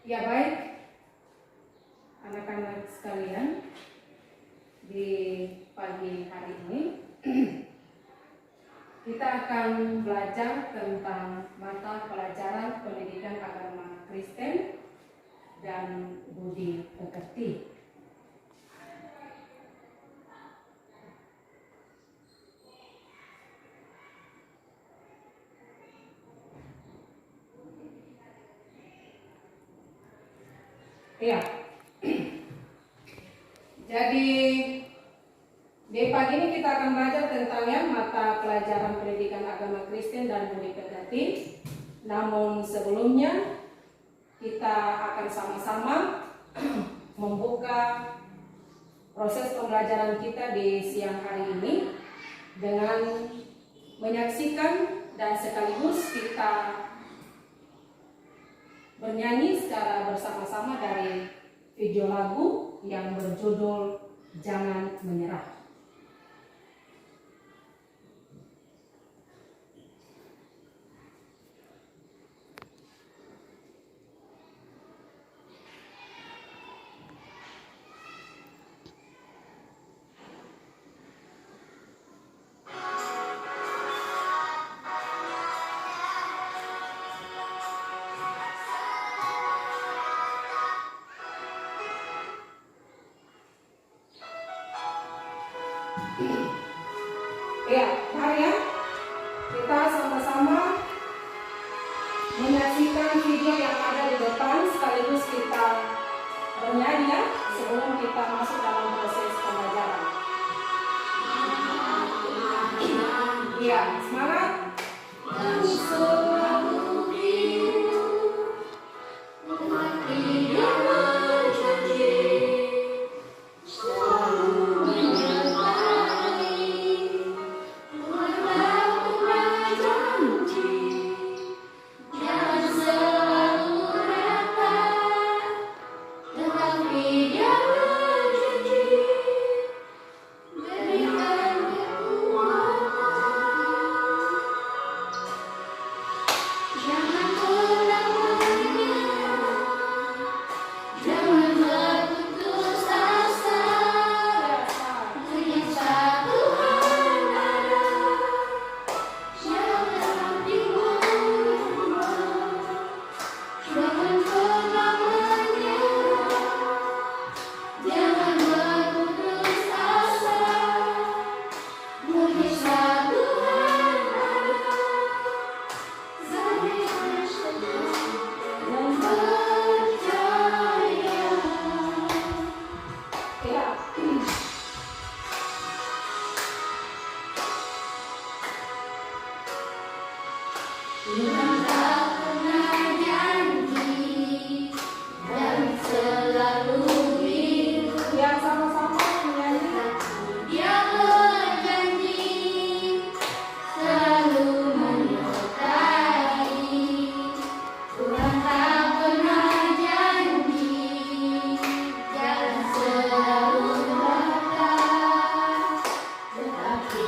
Ya baik, anak-anak sekalian, di pagi hari ini kita akan belajar tentang mata pelajaran pendidikan agama Kristen dan budi pekerti. Ya, jadi di pagi ini kita akan belajar tentang mata pelajaran pendidikan agama Kristen dan budi pekerti. Namun sebelumnya kita akan sama-sama membuka proses pembelajaran kita di siang hari ini dengan menyaksikan dan sekaligus kita bernyanyi secara bersama-sama dari video lagu yang berjudul Jangan Menyerah. Ya, mari kita sama-sama menyaksikan video yang ada di depan sekaligus kita bernyanyi sebelum kita masuk dalam proses pembelajaran. Ya, semangat.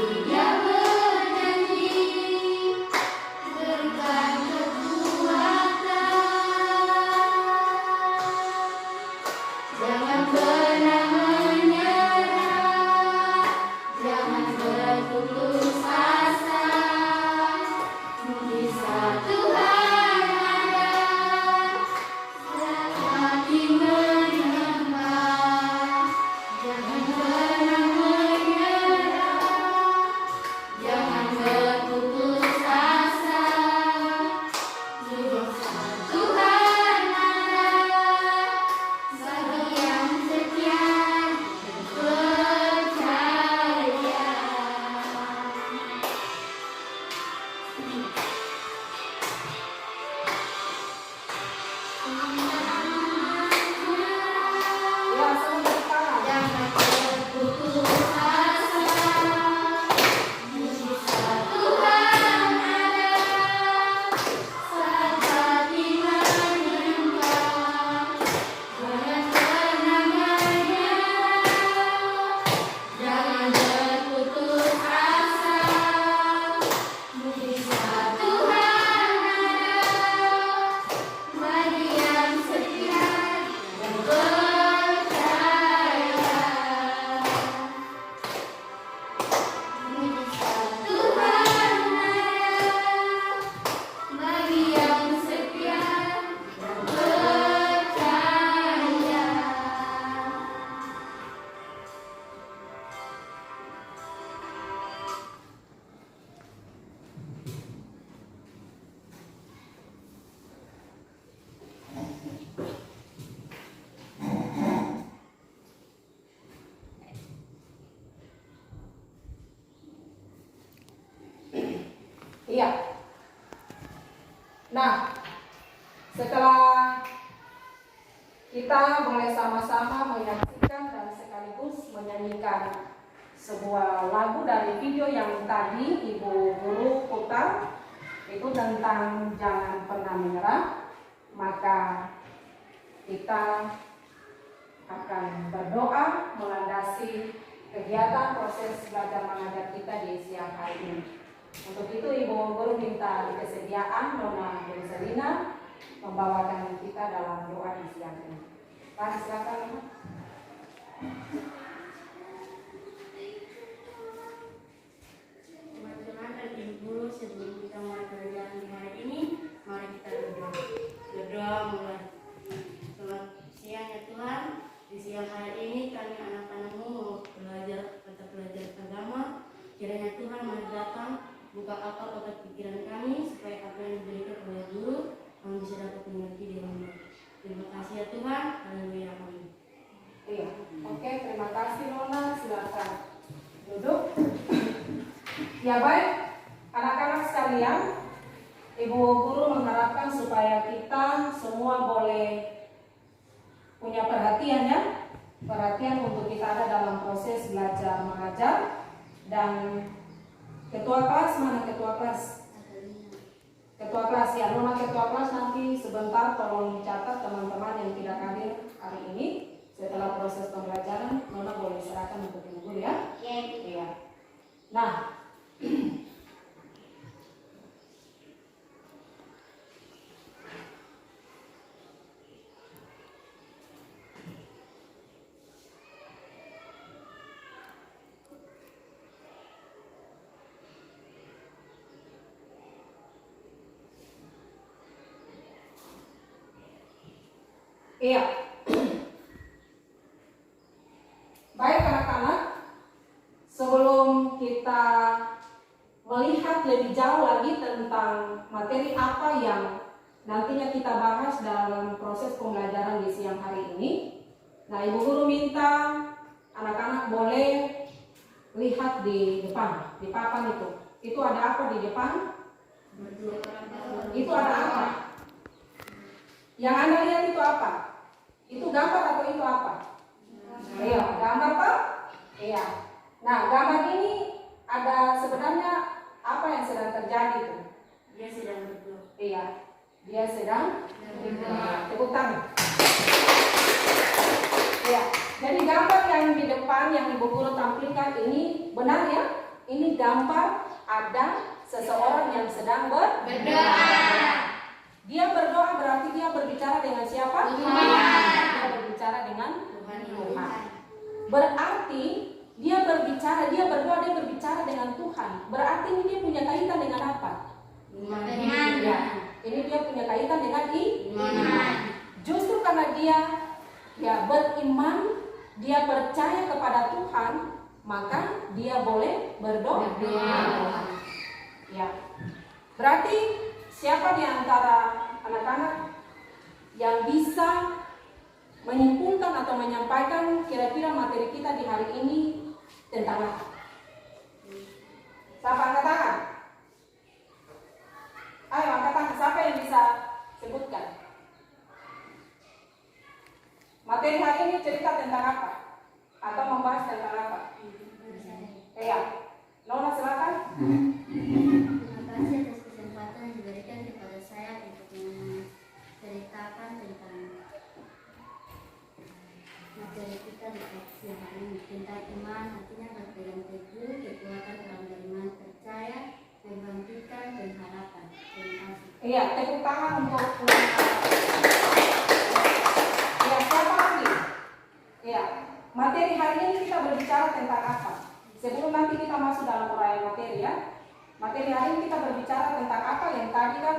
Dia berjanji berikan Iya. Nah, setelah kita boleh sama-sama menyaksikan dan sekaligus menyanyikan sebuah lagu dari video yang tadi Ibu Guru putar, itu tentang jangan pernah menyerah, maka kita akan berdoa melandasi kegiatan proses belajar mengajar kita di siang hari ini. Untuk itu Ibu Guru minta kesediaan Nona Selina membawakan kita dalam doa di siang ini. Pak, silakan Nona. Teman-teman dan Ibu, sebelum kita mulai belajar di hari ini, mari kita berdoa. Berdoa mulai. Selamat siang ya Tuhan. Di siang hari ini kami anak-anakmu mau belajar mata pelajaran agama. Kiranya Tuhan mari datang, buka akal otak pikiran kami supaya apa yang diberikan oleh guru kami bisa dapat mengerti di rumah. Terima kasih ya Tuhan. Haleluya. Amin. Iya. Oke, terima kasih Nona. Silakan duduk. Ya baik, anak-anak sekalian, Ibu Guru mengharapkan supaya kita semua boleh punya perhatian ya, perhatian untuk kita ada dalam proses belajar mengajar. Dan ketua kelas, mana ketua kelas? Ketua kelas ya, Nona ketua kelas nanti sebentar tolong catat teman-teman yang tidak hadir hari ini. Setelah proses pembelajaran, Nona boleh serahkan untuk Ibu Guru ya. Iya. Nah, iya. Baik anak-anak, sebelum kita melihat lebih jauh lagi tentang materi apa yang nantinya kita bahas dalam proses pembelajaran di siang hari ini, nah Ibu Guru minta anak-anak boleh lihat di depan, di papan itu. Itu ada apa di depan? Itu ada apa? Yang Anda lihat itu apa? Itu gambar atau itu apa? Iya, gambar Pak? Iya. Nah, gambar ini ada sebenarnya apa yang sedang terjadi tuh? Dia sedang berdoa. Iya, dia sedang berdoa. Tepuk tangan. Iya. Jadi gambar yang di depan yang Ibu Guru tampilkan ini benar ya? Ini gambar ada seseorang yang sedang berdoa. Dia berdoa berarti dia berbicara dengan siapa? Tuhan. Dia berbicara dengan Tuhan. Berarti dia berbicara, dia berdoa, dia berbicara dengan Tuhan. Berarti ini dia punya kaitan dengan apa? Iman. Ya, ini dia punya kaitan dengan Iman. Justru karena dia beriman, dia percaya kepada Tuhan, maka dia boleh berdoa. Ya. Berarti siapa di antara anak-anak yang bisa menyimpulkan atau menyampaikan kira-kira materi kita di hari ini tentang apa? Siapa angkat tangan? Ayo angkat tangan, siapa yang bisa sebutkan? Materi hari ini cerita tentang apa? Atau membahas tentang apa? Iya, Nona silakan. Terima kasih atas kesempatan yang diberikan kepada saya untuk menceritakan tentang materi kita di siang hari ini tentang iman, artinya berpegang teguh, kekuatan dalam beriman, percaya, membangkitkan dan harapan. Terima kasih. Iya, tepuk tangan untuk ya, siapa lagi? Iya, materi hari ini kita berbicara tentang apa? Sebelum nanti kita masuk dalam uraian materi ya. Materi hari ini kita berbicara tentang apa yang tadi kan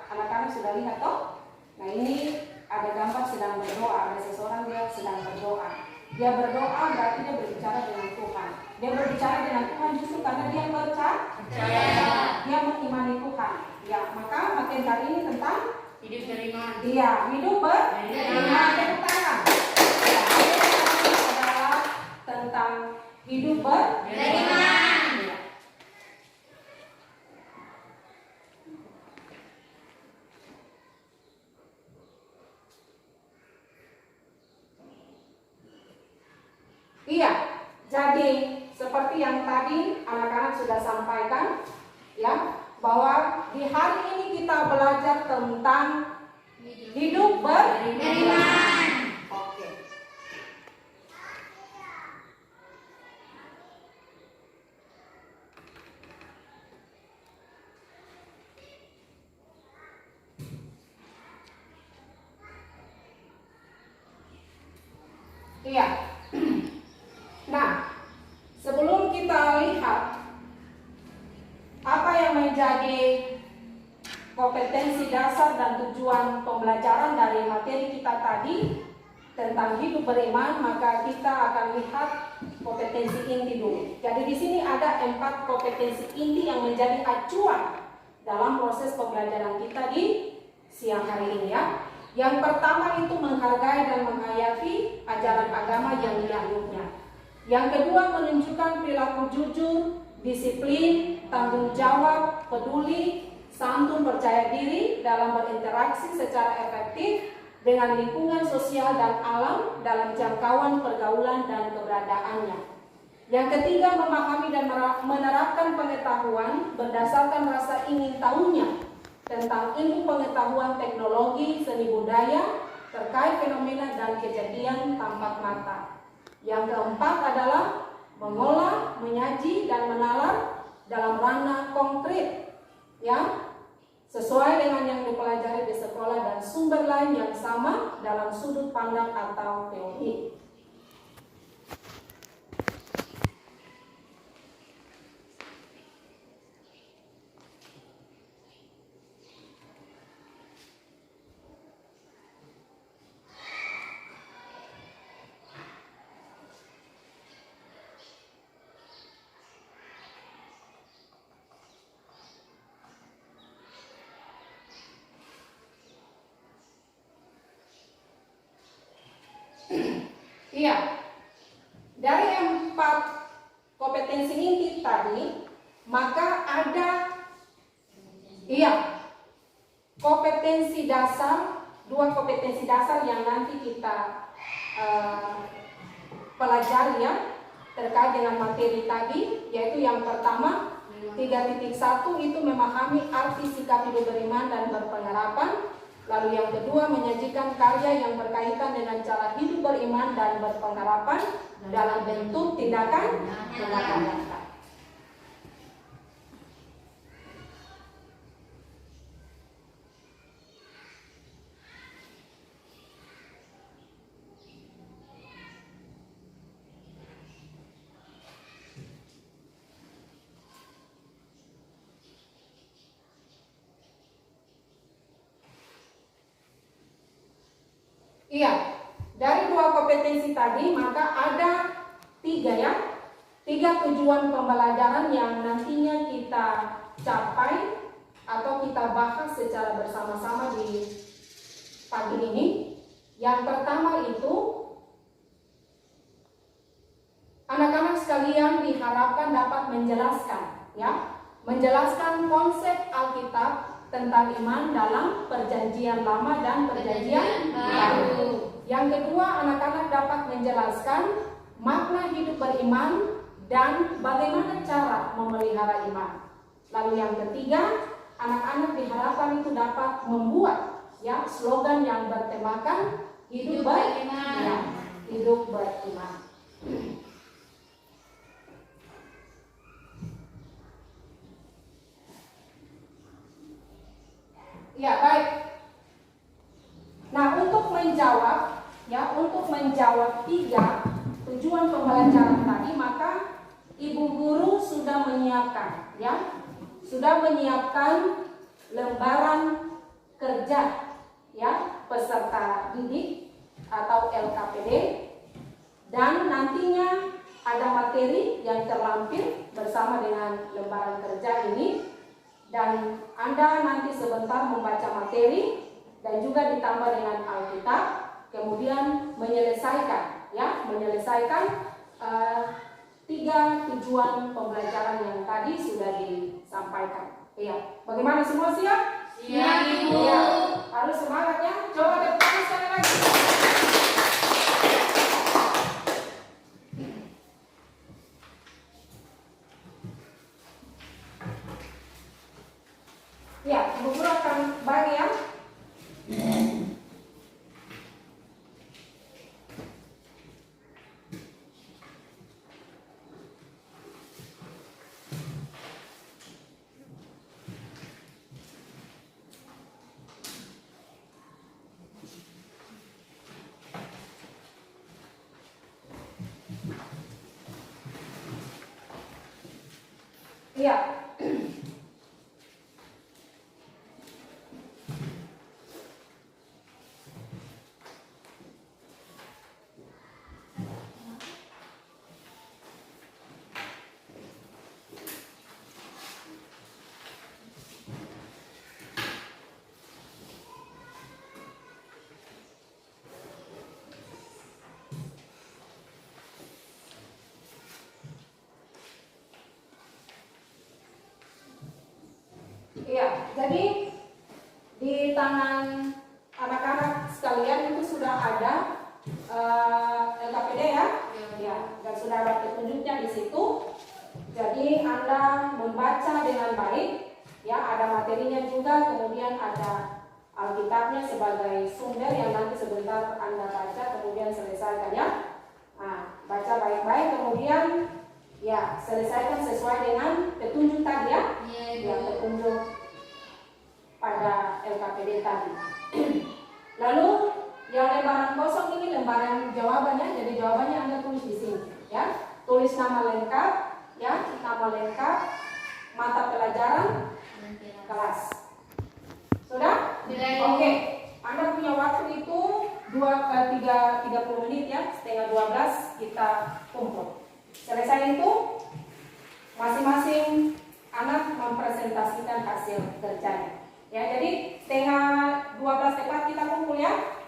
anak-anak sudah lihat toh? Nah ini ada gambar sedang berdoa, ada seseorang dia sedang berdoa. Dia berdoa berarti dia berbicara dengan Tuhan. Dia berbicara dengan Tuhan justru karena dia percaya. Dia mengimani Tuhan. Ya, maka materi hari ini tentang Hidup beriman. iya, hidup beriman. Tepuk tangan. Ya, materi hari ini adalah tentang hidup beriman. Ya. seperti yang tadi anak-anak sudah sampaikan, ya, bahwa di hari ini kita belajar tentang hidup beriman. Oke. Iya. Nah, sebelum kita lihat apa yang menjadi kompetensi dasar dan tujuan pembelajaran dari materi kita tadi tentang hidup beriman, maka kita akan lihat kompetensi inti dulu. Jadi di sini ada 4 kompetensi inti yang menjadi acuan dalam proses pembelajaran kita di siang hari ini, ya. Yang pertama itu menghargai dan menghayati ajaran agama yang dianutnya. Yang kedua, menunjukkan perilaku jujur, disiplin, tanggung jawab, peduli, santun, percaya diri dalam berinteraksi secara efektif dengan lingkungan sosial dan alam dalam jangkauan pergaulan dan keberadaannya. Yang ketiga, memahami dan menerapkan pengetahuan berdasarkan rasa ingin tahunya tentang ilmu pengetahuan teknologi, seni budaya, terkait fenomena dan kejadian tampak mata. Yang keempat adalah mengolah, menyaji, dan menalar dalam ranah konkret, ya, sesuai dengan yang dipelajari di sekolah dan sumber lain yang sama dalam sudut pandang atau teori. Iya, dari 4 kompetensi inti tadi, maka ada kompetensi dasar, 2 kompetensi dasar yang nanti kita pelajari, ya, terkait dengan materi tadi, yaitu yang pertama 3.1 itu memahami arti sikap hidup beriman dan berpengharapan. Lalu yang kedua, menyajikan karya yang berkaitan dengan cara hidup beriman dan berpengharapan dalam bentuk tindakan nyata. Iya, dari 2 kompetensi tadi maka ada 3, ya, 3 tujuan pembelajaran yang nantinya kita capai atau kita bahas secara bersama-sama di pagi ini. Yang pertama itu, anak-anak sekalian diharapkan dapat menjelaskan, ya, menjelaskan konsep Alkitab tentang iman dalam perjanjian lama dan perjanjian baru. Yang kedua, anak-anak dapat menjelaskan makna hidup beriman dan bagaimana cara memelihara iman. Lalu yang ketiga, anak-anak diharapkan itu dapat membuat, ya, slogan yang bertemakan hidup beriman. Ya, hidup beriman. Ya, baik. Nah, untuk menjawab 3 tujuan pembelajaran tadi, maka Ibu Guru sudah menyiapkan, ya, lembaran kerja, ya, peserta didik atau LKPD, dan nantinya ada materi yang terlampir bersama dengan lembaran kerja ini. Dan Anda nanti sebentar membaca materi dan juga ditambah dengan Alkitab, kemudian menyelesaikan 3 tujuan pembelajaran yang tadi sudah disampaikan. Iya, bagaimana, semua siap? Siap, Ibu. Ya, harus semangat, ya. Coba tepuk tangan sekali lagi. Ya, Ibu Guru akan bagi ya. Iya. Iya, jadi di tangan anak-anak sekalian itu sudah ada LKPD ya, ya, dan sudah ada petunjuknya di situ. Jadi Anda membaca dengan baik, ya, ada materinya juga, kemudian ada Alkitabnya sebagai sumber yang nanti sebentar Anda baca, kemudian selesaikan ya. Nah, baca baik-baik, kemudian ya selesaikan sesuai dengan petunjuk tadi ya, yang petunjuk pada LKPD tadi. Lalu yang lembaran kosong ini lembaran jawabannya, jadi jawabannya Anda tulis di sini ya. Tulis nama lengkap ya, nama lengkap, mata pelajaran, kelas. Sudah? Oke. Anda punya waktu itu 30 menit ya, setengah 12 kita kumpul. Selesai itu masing-masing anak mempresentasikan hasil kerjanya. Ya, jadi setengah 12 tepat kita kumpul ya.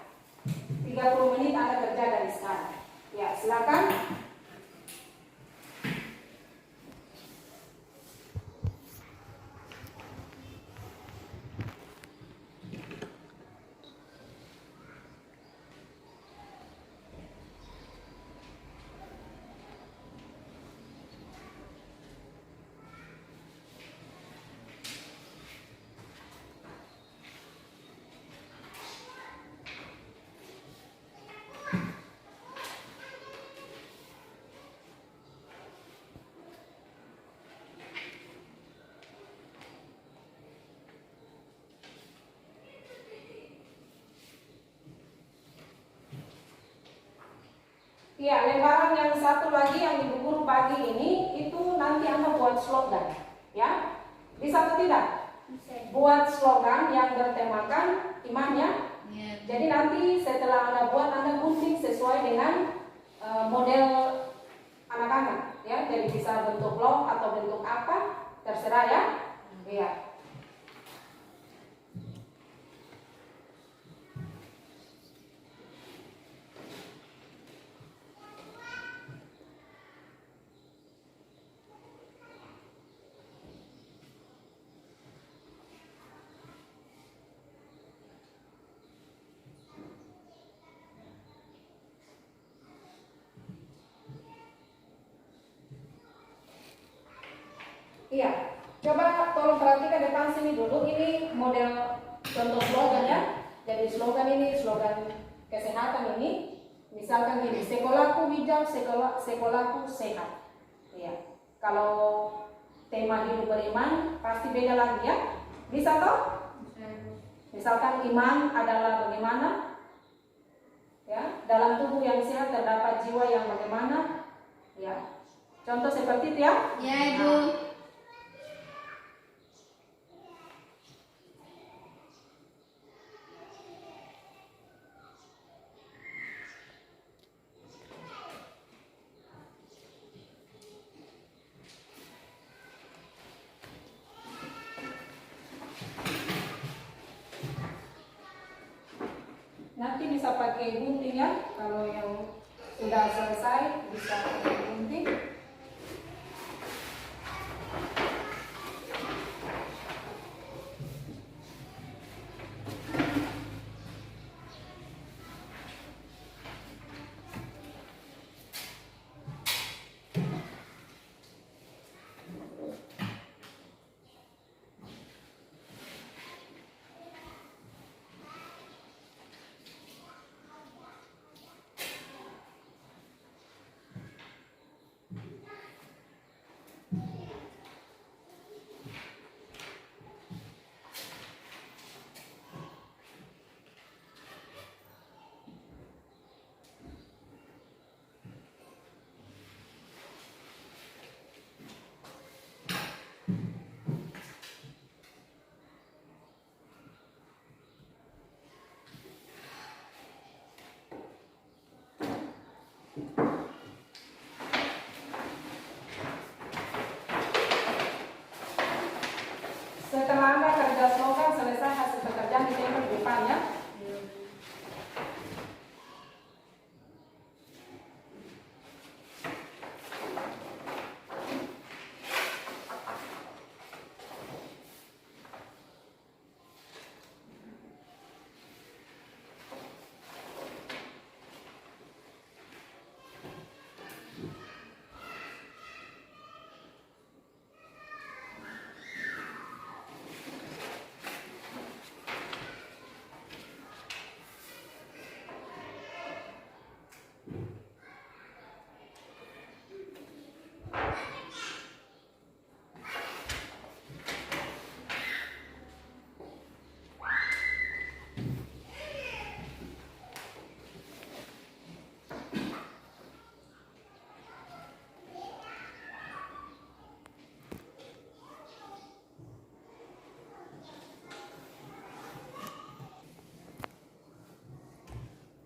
30 menit Anda kerja dari sekarang. Ya, silakan. Ya, lembaran yang satu lagi yang Ibu Guru bagi ini itu nanti Anda buat slogan, ya. Bisa atau tidak? Bisa. Buat slogan yang bertemakan imannya. Jadi nanti setelah Anda buat, Anda gunting sesuai dengan model anak-anak, ya. Jadi bisa bentuk blok atau bentuk apa, terserah ya. Iya. Iya, coba tolong perhatikan depan sini dulu. Ini model contoh slogan ya. Jadi slogan ini slogan kesehatan ini. Misalkan gini, sekolahku hijau, sekolahku sehat. Iya. Kalau tema hidup beriman pasti beda lagi ya. Bisa toh? Misalkan iman adalah bagaimana? Ya, dalam tubuh yang sehat terdapat jiwa yang bagaimana? Ya. Contoh seperti itu ya. Ya, Ibu. Nanti bisa pakai gunting ya. Kalau yang sudah selesai bisa pakai gunting. selesai hasil pekerjaan ditempel di depan ya.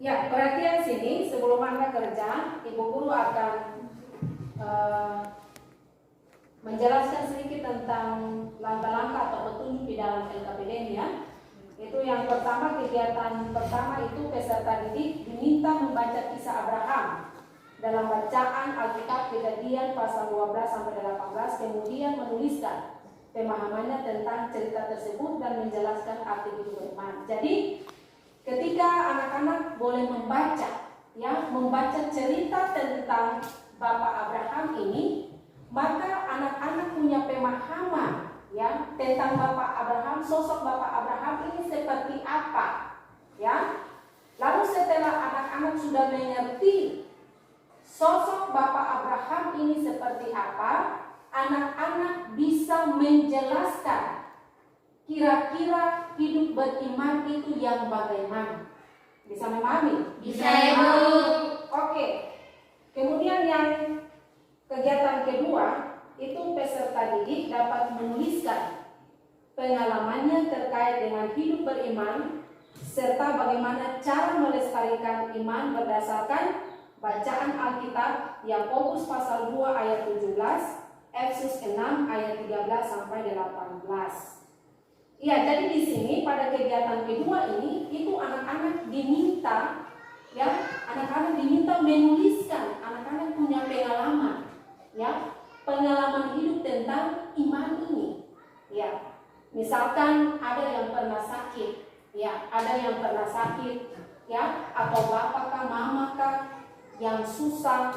Ya, perhatian sini sebelum Anda kerja, Ibu Guru akan menjelaskan sedikit tentang langkah-langkah atau petunjuk di dalam LKPD ini ya. Itu yang pertama, kegiatan pertama itu peserta didik diminta membaca kisah Abraham dalam bacaan Alkitab Kejadian pasal 12 sampai 18, kemudian menuliskan pemahamannya tentang cerita tersebut dan menjelaskan arti hidup beriman. Jadi ketika anak-anak boleh membaca, ya, membaca cerita tentang Bapak Abraham ini, maka anak-anak punya pemahaman, ya, tentang Bapak Abraham, sosok Bapak Abraham ini seperti apa, ya. Lalu setelah anak-anak sudah mengerti sosok Bapak Abraham ini seperti apa, anak-anak bisa menjelaskan kira-kira hidup beriman itu yang bagaimana. Bisa memahami? Bisa, Ibu. Oke. Kemudian yang kegiatan kedua itu peserta didik dapat menuliskan pengalamannya terkait dengan hidup beriman serta bagaimana cara melestarikan iman berdasarkan bacaan Alkitab Yakobus pasal 2 ayat 17, Efesus 6 ayat 13 sampai 18. Ya, jadi di sini pada kegiatan kedua ini itu anak-anak diminta, ya, anak-anak diminta menuliskan, anak-anak punya pengalaman, ya, pengalaman hidup tentang iman ini, ya. Misalkan ada yang pernah sakit, ya, ada yang pernah sakit, ya, atau bapak kah, mama kah yang susah,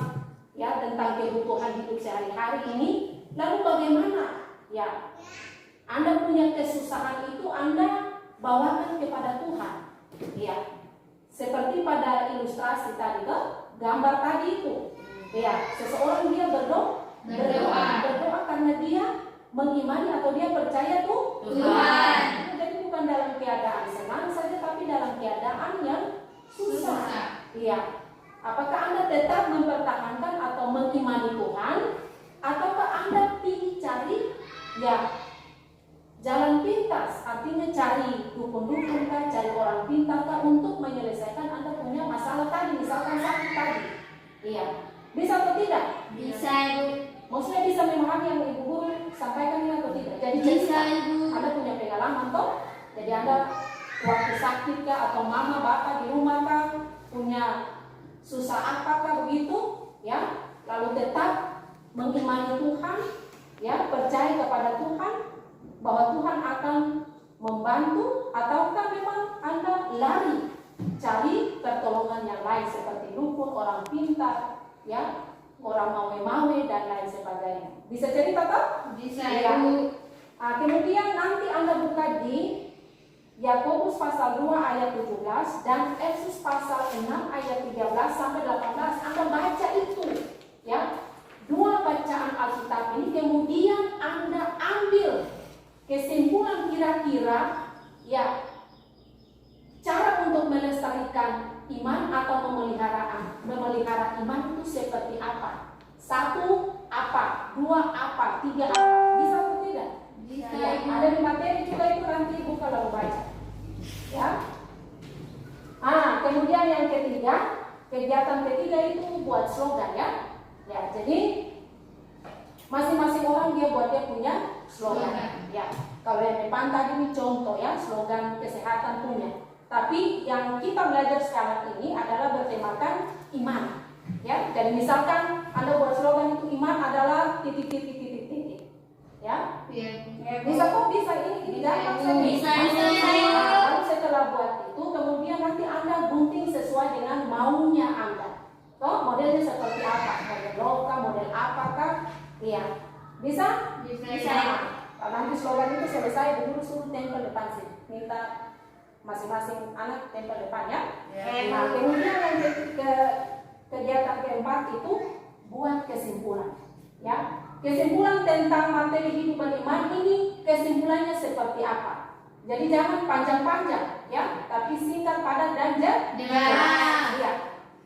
ya, tentang kebutuhan hidup sehari-hari ini, lalu bagaimana, ya? Anda punya kesusahan itu Anda bawakan kepada Tuhan, ya. Seperti pada ilustrasi tadi tuh, gambar tadi itu, ya. Seseorang dia berdoa karena dia mengimani atau dia percaya tuh Tuhan. Jadi bukan dalam keadaan senang saja, tapi dalam keadaan yang susah. Iya. Apakah Anda tetap mempertahankan atau mengimani Tuhan, ataukah Anda pilih cari, ya, jalan pintas, artinya cari dukun-dukun kah, cari orang pintar kah untuk menyelesaikan Anda punya masalah tadi, misalkan sakit tadi. Iya, bisa atau tidak? Bisa, Ibu. Maksudnya bisa memahami yang Ibu Guru sampaikan ini atau tidak? Jadi Bisa, Ibu. Anda punya pengalaman toh? Jadi Anda waktu sakit kah, atau mama bapak di rumah kah, punya susah apakah begitu? Ya, lalu tetap mengimani Tuhan, ya, percaya kepada Tuhan bahwa Tuhan akan membantu, ataukah memang Anda lari cari pertolongan yang lain seperti dukun, orang pintar, ya, orang mawe-mawe dan lain sebagainya. Bisa cerita toh? Bisa, Ya. Ibu. Kemudian nanti Anda buka di Yakobus pasal 2 ayat 17 dan Efesus pasal 6 ayat 13 sampai 18. Anda baca itu, ya. Dua bacaan Alkitab ini, kemudian Anda ambil kesimpulan kira-kira, ya, cara untuk melestarikan iman atau memelihara iman itu seperti apa? Satu apa, dua apa, tiga apa, bisa atau tidak? Bisa, Ya, Ibu. ada di materi juga itu, nanti buka lalu baca, ya. Kemudian yang ketiga, kegiatan ketiga itu buat slogan, ya. Ya, jadi masing-masing orang sekarang dia buat dia punya slogan. Ya, kalau yang depan tadi ini contoh ya, slogan kesehatan punya. Tapi yang kita belajar sekarang ini adalah bertemakan iman. Ya, jadi misalkan Anda buat slogan itu iman adalah titik. Ya, bisa kok bisa ini gampang saya. Bisa. Lalu setelah buat itu, kemudian nanti Anda gunting sesuai dengan maunya Anda. Toh modelnya seperti apa? Model lokal, model apakah? Iya, bisa? Nah, nanti slogan itu selesai, dulu suruh tempel depan sih. Minta masing-masing anak tempel depan ya. Nah, kemudian yang kegiatan keempat itu buat kesimpulan. Ya, kesimpulan tentang materi hidup beriman ini kesimpulannya seperti apa? Jadi jangan panjang-panjang, ya, tapi singkat, padat dan jelas. Ya.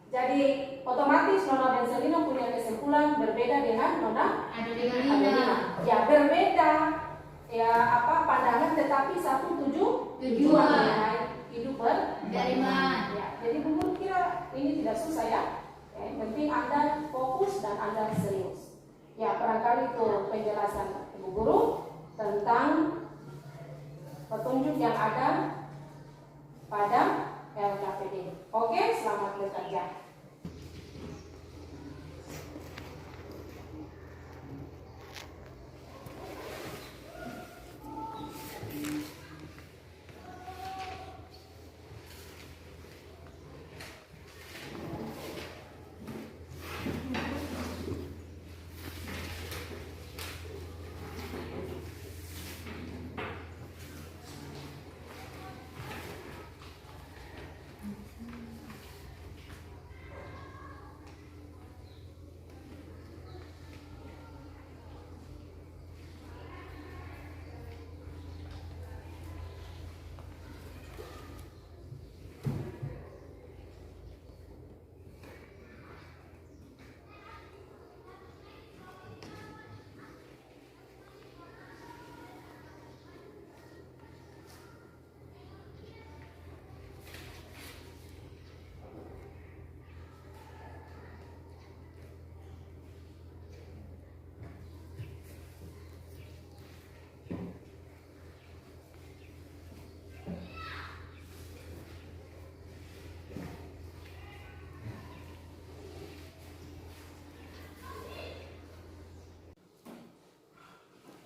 Jadi otomatis Nona Benselina punya kesimpulan berbeda dengan Nona Adelina. Ya, berbeda ya pandangan, tetapi satu tujuan mengenai hidup beriman. Ya, jadi Bu Guru kira ini tidak susah ya. Yang penting Anda fokus dan Anda serius. Ya, barangkali itu penjelasan Ibu Guru tentang petunjuk yang ada pada LKPD. Oke, selamat bekerja.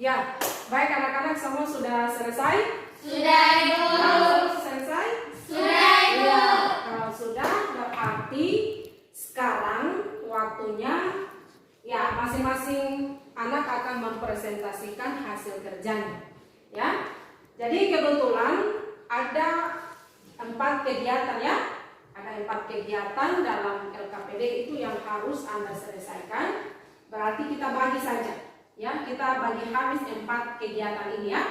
Ya, baik anak-anak semua sudah selesai? Sudah, Ibu. Kalau selesai? Sudah, Ibu. Ya, kalau sudah berarti sekarang waktunya ya masing-masing anak akan mempresentasikan hasil kerjanya. Ya. Jadi kebetulan ada 4 kegiatan ya. Ada 4 kegiatan dalam LKPD itu yang harus Anda selesaikan. Berarti kita bagi saja. Ya, kita bagi habis 4 kegiatan ini ya.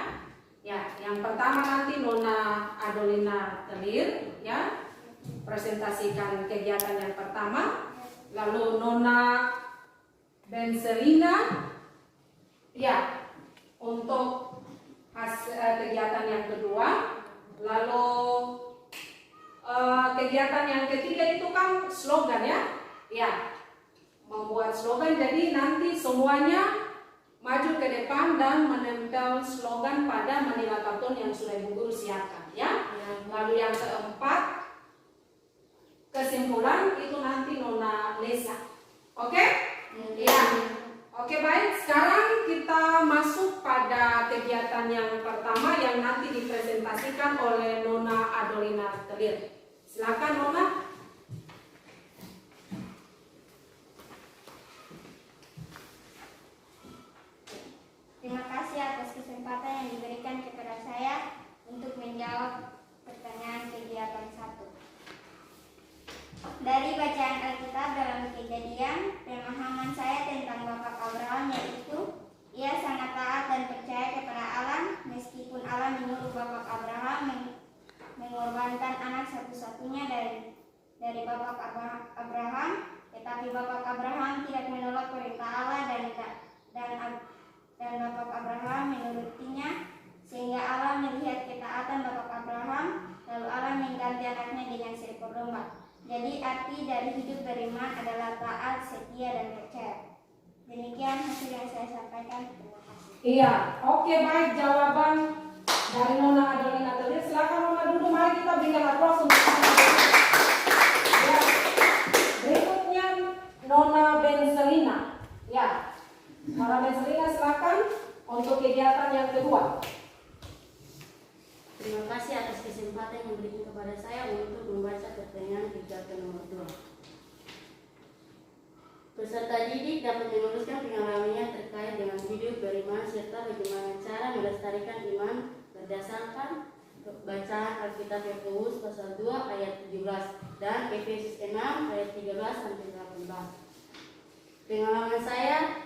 Ya, yang pertama nanti Nona Adelina Telir ya, presentasikan kegiatan yang pertama. Lalu Nona Benselina ya, untuk kegiatan yang kedua. Lalu kegiatan yang ketiga itu kan slogan ya. Ya, membuat slogan, jadi nanti semuanya maju ke depan dan menempel slogan pada manila karton yang sudah Ibu Guru siapkan ya. Lalu yang keempat, kesimpulan itu nanti Nona Lesa. Oke? Ya. Oke, baik. Sekarang kita masuk pada kegiatan yang pertama yang nanti dipresentasikan oleh Nona Adelina Telir. Silakan Nona. Terima kasih atas kesempatan yang diberikan kepada saya untuk menjawab pertanyaan kegiatan 1. Dari bacaan Alkitab dalam Kejadian, pemahaman saya tentang Bapak Abraham yaitu ia sangat taat dan percaya kepada Allah meskipun Allah menyuruh Bapak Abraham mengorbankan anak satu-satunya dari Bapak Abraham, tetapi Bapak Abraham tidak menolak perintah Allah dan Bapak Abraham menurutinya, sehingga Allah melihat ketaatan Bapak Abraham, lalu Allah mengganti anaknya dengan seekor domba. Jadi arti dari hidup beriman adalah taat, setia, dan percaya. Demikian sudah saya sampaikan. Terima kasih. Iya, oke, baik, jawaban dari Nona Adelina tadi. Silakan Nona duduk, mari kita berikan aplaus untuk Nona. Ya. Berikutnya Nona Benselina. Ya, Nona Benselina silakan untuk kegiatan yang kedua. Terima kasih atas kesempatan yang diberikan kepada saya untuk membaca pertanyaan kegiatan nomor 2. Peserta didik dapat menuliskan pengalamannya terkait dengan hidup beriman serta bagaimana cara melestarikan iman berdasarkan bacaan Alkitab Yakobus pasal 2 ayat 17 dan Efesus 6 ayat 13 sampai 18. Pengalaman saya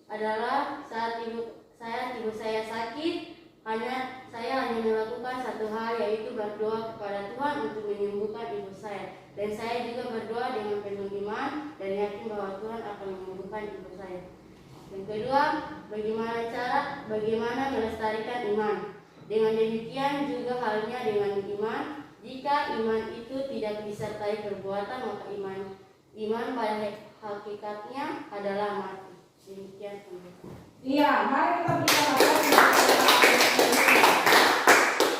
adalah saat ibu saya sakit, saya hanya melakukan satu hal, yaitu berdoa kepada Tuhan untuk menyembuhkan ibu saya. Dan saya juga berdoa dengan penuh iman dan yakin bahwa Tuhan akan menyembuhkan ibu saya. Yang kedua, bagaimana melestarikan iman. Dengan demikian juga halnya dengan iman. Jika iman itu tidak disertai perbuatan, maka iman pada hakikatnya adalah mati. Demikian. Iya, mari kita berikan aplaus.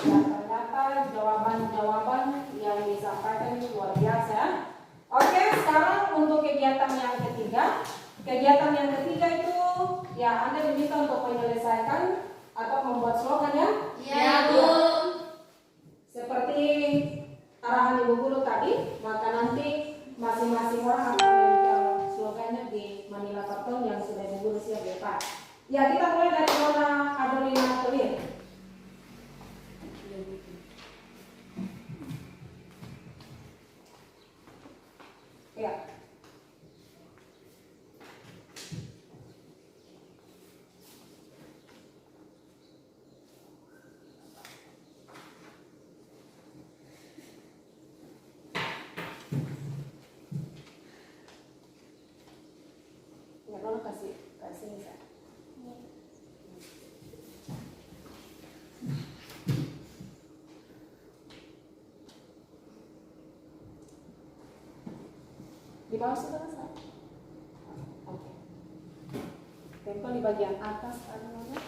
Ya, ternyata jawaban-jawaban yang disampaikan itu luar biasa. Oke, sekarang untuk kegiatan yang ketiga. Kegiatan yang ketiga itu ya Anda diminta untuk menyelesaikan atau membuat slogan ya. Ya, Bu. Seperti arahan Ibu Guru tadi, maka nanti masing-masing orang akan menempel slogannya di manila karton yang sudah Ibu Guru siap ya Pak. Ya, kita mulai dari Nona Adelina Tolir. Ya. Ya, Nona kasih misal. Di bawah sudah selesai. Oke. Tempel di bagian atas kan Nona.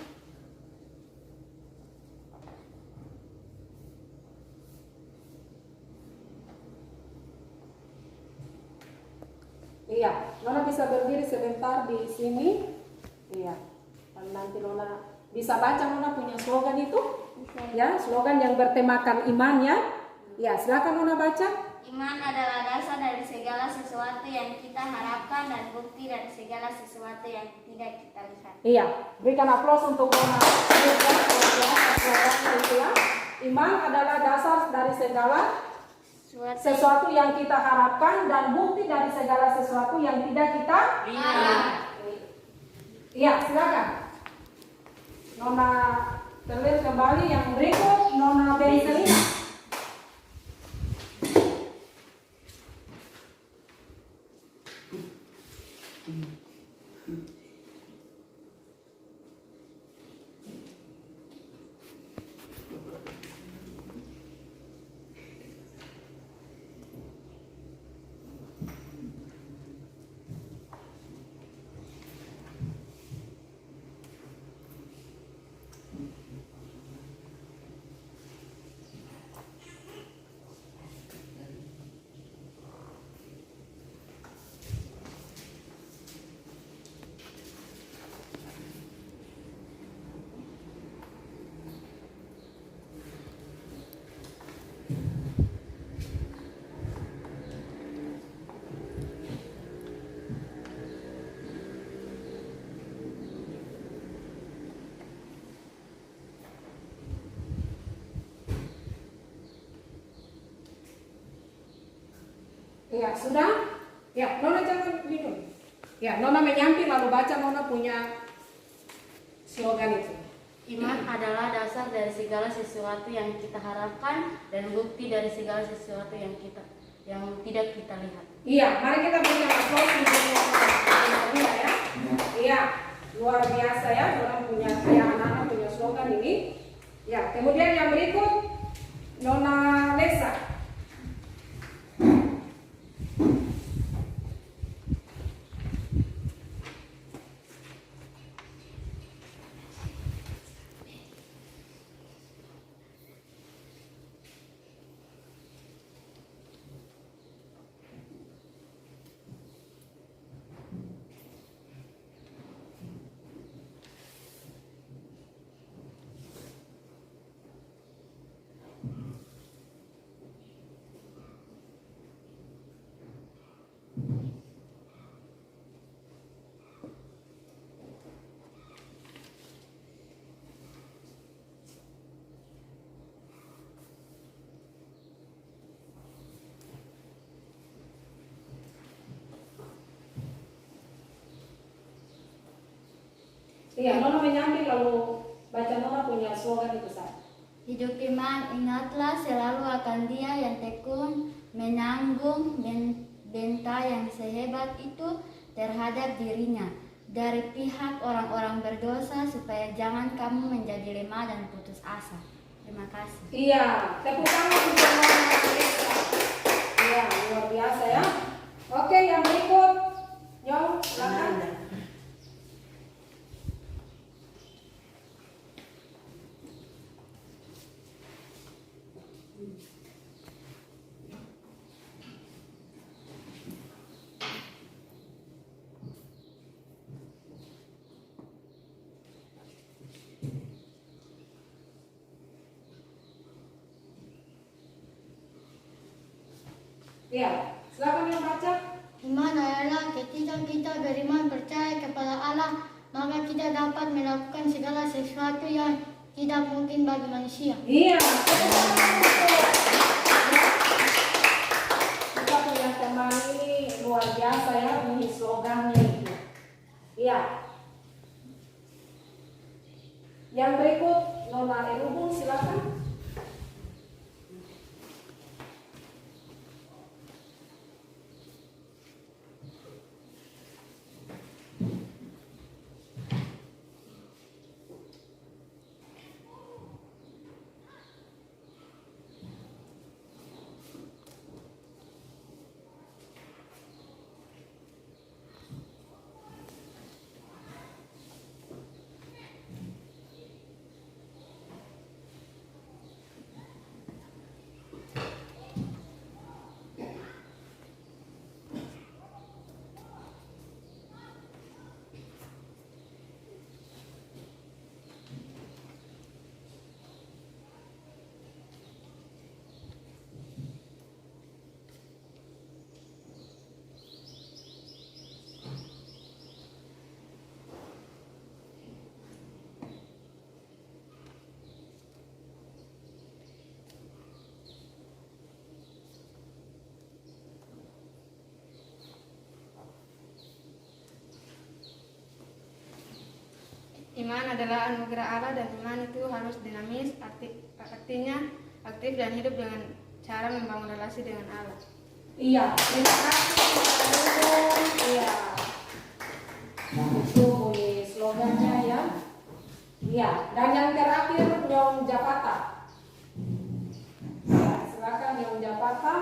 Iya, Nona bisa berdiri sebentar di sini. Iya. Dan nanti Nona bisa baca Nona punya slogan itu. Ya, slogan yang bertemakan iman ya. Ya, silakan Nona baca. Iman adalah dasar dari segala sesuatu yang kita harapkan dan bukti dari segala sesuatu yang tidak kita lihat. Iya, berikan aplaus untuk Nona. Itu ya. Iman adalah dasar dari segala sesuatu yang kita harapkan dan bukti dari segala sesuatu yang tidak kita lihat. Iya, silakan. Nona terlihat kembali yang berikut, Nona Benselina. Ya, sudah? Ya, Nona jangan minum. Ya, Nona menyamping lalu baca Nona punya slogan itu. Iman adalah dasar dari segala sesuatu yang kita harapkan dan bukti dari segala sesuatu yang tidak kita lihat. Iya, mari kita berikan aplaus untuk Nona ya. Iya, luar biasa ya, orang punya anak-anak punya slogan ini. Ya, kemudian yang berikut Nona Lesa. Iya, Nona menyambil lalu baca Nona punya slogan itu Sa. Hidup iman, ingatlah selalu akan Dia yang tekun menanggung benta yang sehebat itu terhadap dirinya dari pihak orang-orang berdosa, supaya jangan kamu menjadi lemah dan putus asa. Terima kasih. Iya, tepuk tangan untuk Nona Lisa. Iya, luar biasa ya. Oke, yang berikut, Nyong, silakan. Iya, silakan yang baca. Iman adalah ketika kita beriman percaya kepada Allah, maka kita dapat melakukan segala sesuatu yang tidak mungkin bagi manusia. Iya, tepuk tangan untuk kita punya teman ini luar biasa ya, ini slogannya itu. Iya. Yang berikut Nona Erubung, silakan. Iman adalah anugerah Allah dan iman itu harus dinamis, artinya aktif dan hidup dengan cara membangun relasi dengan Allah. Iya, terima kasih Nona Erubung. Iya. Nah, itu bunyi slogannya ya. Iya, dan yang terakhir Nyong Japata. Ya, silakan Nyong Japata.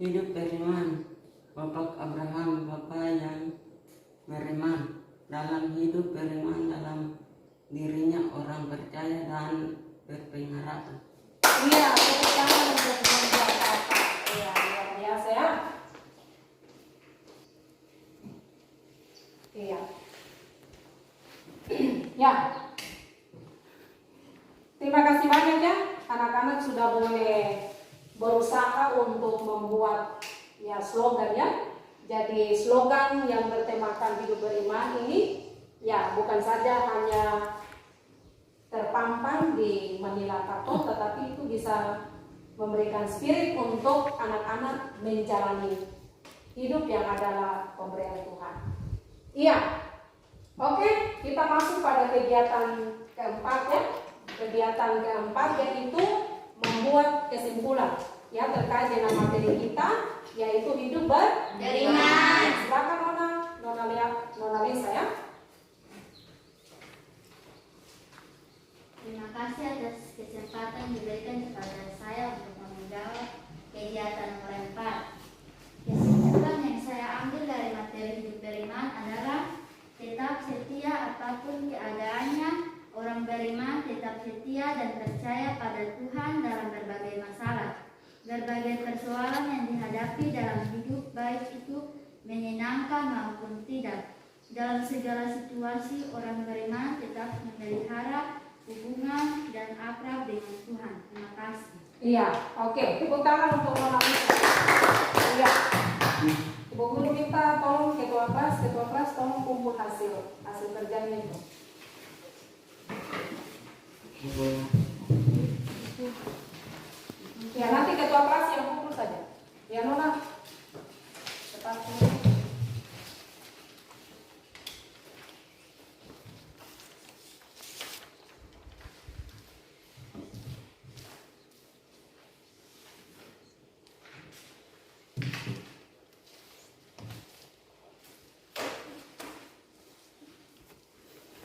Hidup beriman, Bapak Abraham, Bapa yang beriman. Dalam hidup beriman dalam dirinya orang percaya dan berpengharapan. Iya, tepuk tangan untuk Nyong Japata. Iya, luar biasa ya. Iya. Ya. Terima kasih banyak ya. Anak-anak sudah boleh berusaha untuk membuat ya slogan ya. Jadi slogan yang bertemakan hidup beriman ini ya bukan saja hanya terpampang di Manila Karton, tetapi itu bisa memberikan spirit untuk anak-anak menjalani hidup yang adalah pemberian Tuhan. Iya. Oke, kita masuk pada kegiatan keempat ya. Kegiatan keempat yaitu membuat kesimpulan ya terkait dengan materi kita, yaitu hidup beriman. Silakan Nona Lisa ya. Terima kasih atas kesempatan yang diberikan kepada saya untuk menjawab kegiatan nomor 4. Kesimpulan yang saya ambil dari materi hidup beriman adalah tetap setia apapun keadaannya. Orang beriman tetap setia dan percaya pada Tuhan dalam berbagai masalah. Berbagai persoalan yang dihadapi dalam hidup, baik itu menyenangkan maupun tidak. Dalam segala situasi, orang beriman tetap memelihara hubungan dan akrab dengan Tuhan. Terima kasih. Iya, oke. Tepuk tangan untuk Nona Lisa. Iya. Ibu guru minta tolong ketua kelas tolong kumpul hasil kerjanya itu. Ya nanti ketua kelas yang kumpul saja. Ya Nona. Cepat.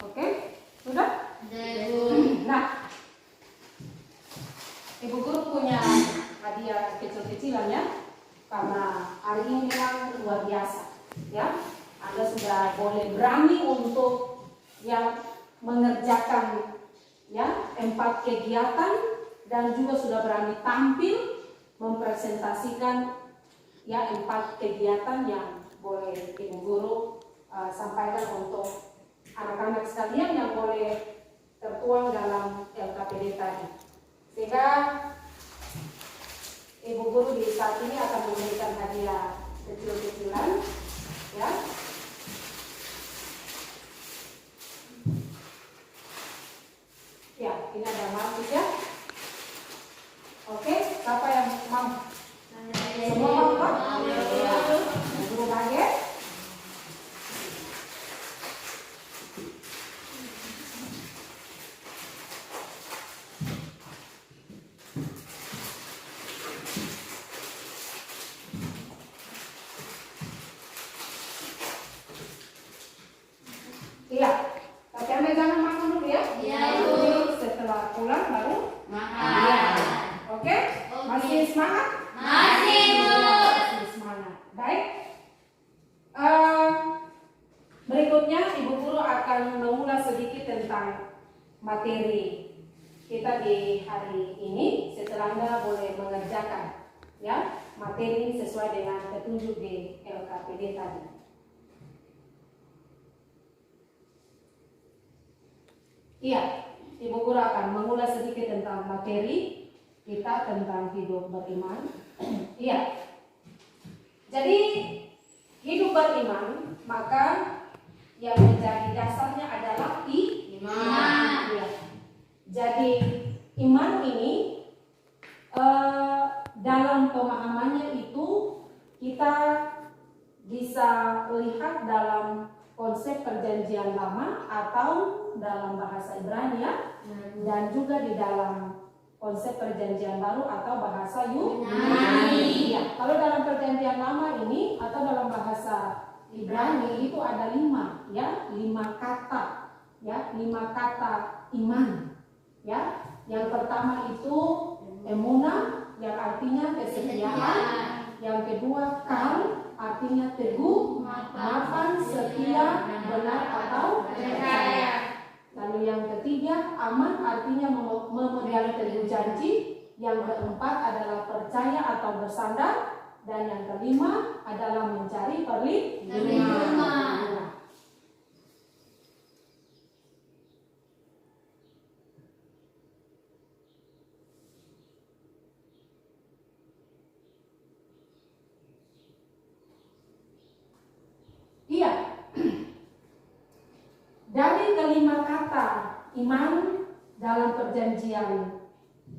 Oke, sudah? Nah, Ibu guru punya hadiah kecil-kecilan ya, karena hari ini memang luar biasa, ya. Anda sudah boleh berani untuk yang mengerjakan ya 4 kegiatan dan juga sudah berani tampil mempresentasikan ya 4 kegiatan yang boleh Ibu guru sampaikan untuk anak-anak sekalian yang boleh tertuang dalam LKPD tadi. Sehingga Ibu guru di saat ini akan memberikan hadiah kecil-kecilan, ya. Ya, ini ada magnet ya. Oke, siapa yang mau? Semua mau Pak? Ibu guru kaget. Iya, tapi Anda jangan makan dulu ya. Iya, Ibu. Setelah pulang baru makan. Oke? Masih semangat? Masih, Bu. Masih semangat. Baik. Berikutnya Ibu guru akan mengulas sedikit tentang materi kita di hari ini. Setelah Anda boleh mengerjakan ya materi sesuai dengan petunjuk di LKPD tadi. Iya, Ibu guru akan mengulas sedikit tentang materi kita tentang hidup beriman. Iya. Jadi hidup beriman maka yang menjadi dasarnya adalah iman. Iya. Jadi iman ini dalam pemahamannya itu kita bisa lihat dalam konsep perjanjian lama atau dalam bahasa Ibrani ya, dan juga di dalam konsep perjanjian baru atau bahasa Yunani. Ya, kalau dalam perjanjian lama ini atau dalam bahasa Ibrani itu ada 5 ya, 5 kata ya, 5 kata iman ya. Yang pertama itu emunah yang artinya kesetiaan, yang kedua kal artinya teguh, mapan, setia, benar atau percaya. Lalu yang ketiga aman artinya memegang teguh janji, yang keempat adalah percaya atau bersandar, dan yang kelima adalah mencari perlindungan. Iya. Dari kelima kata iman dalam perjanjian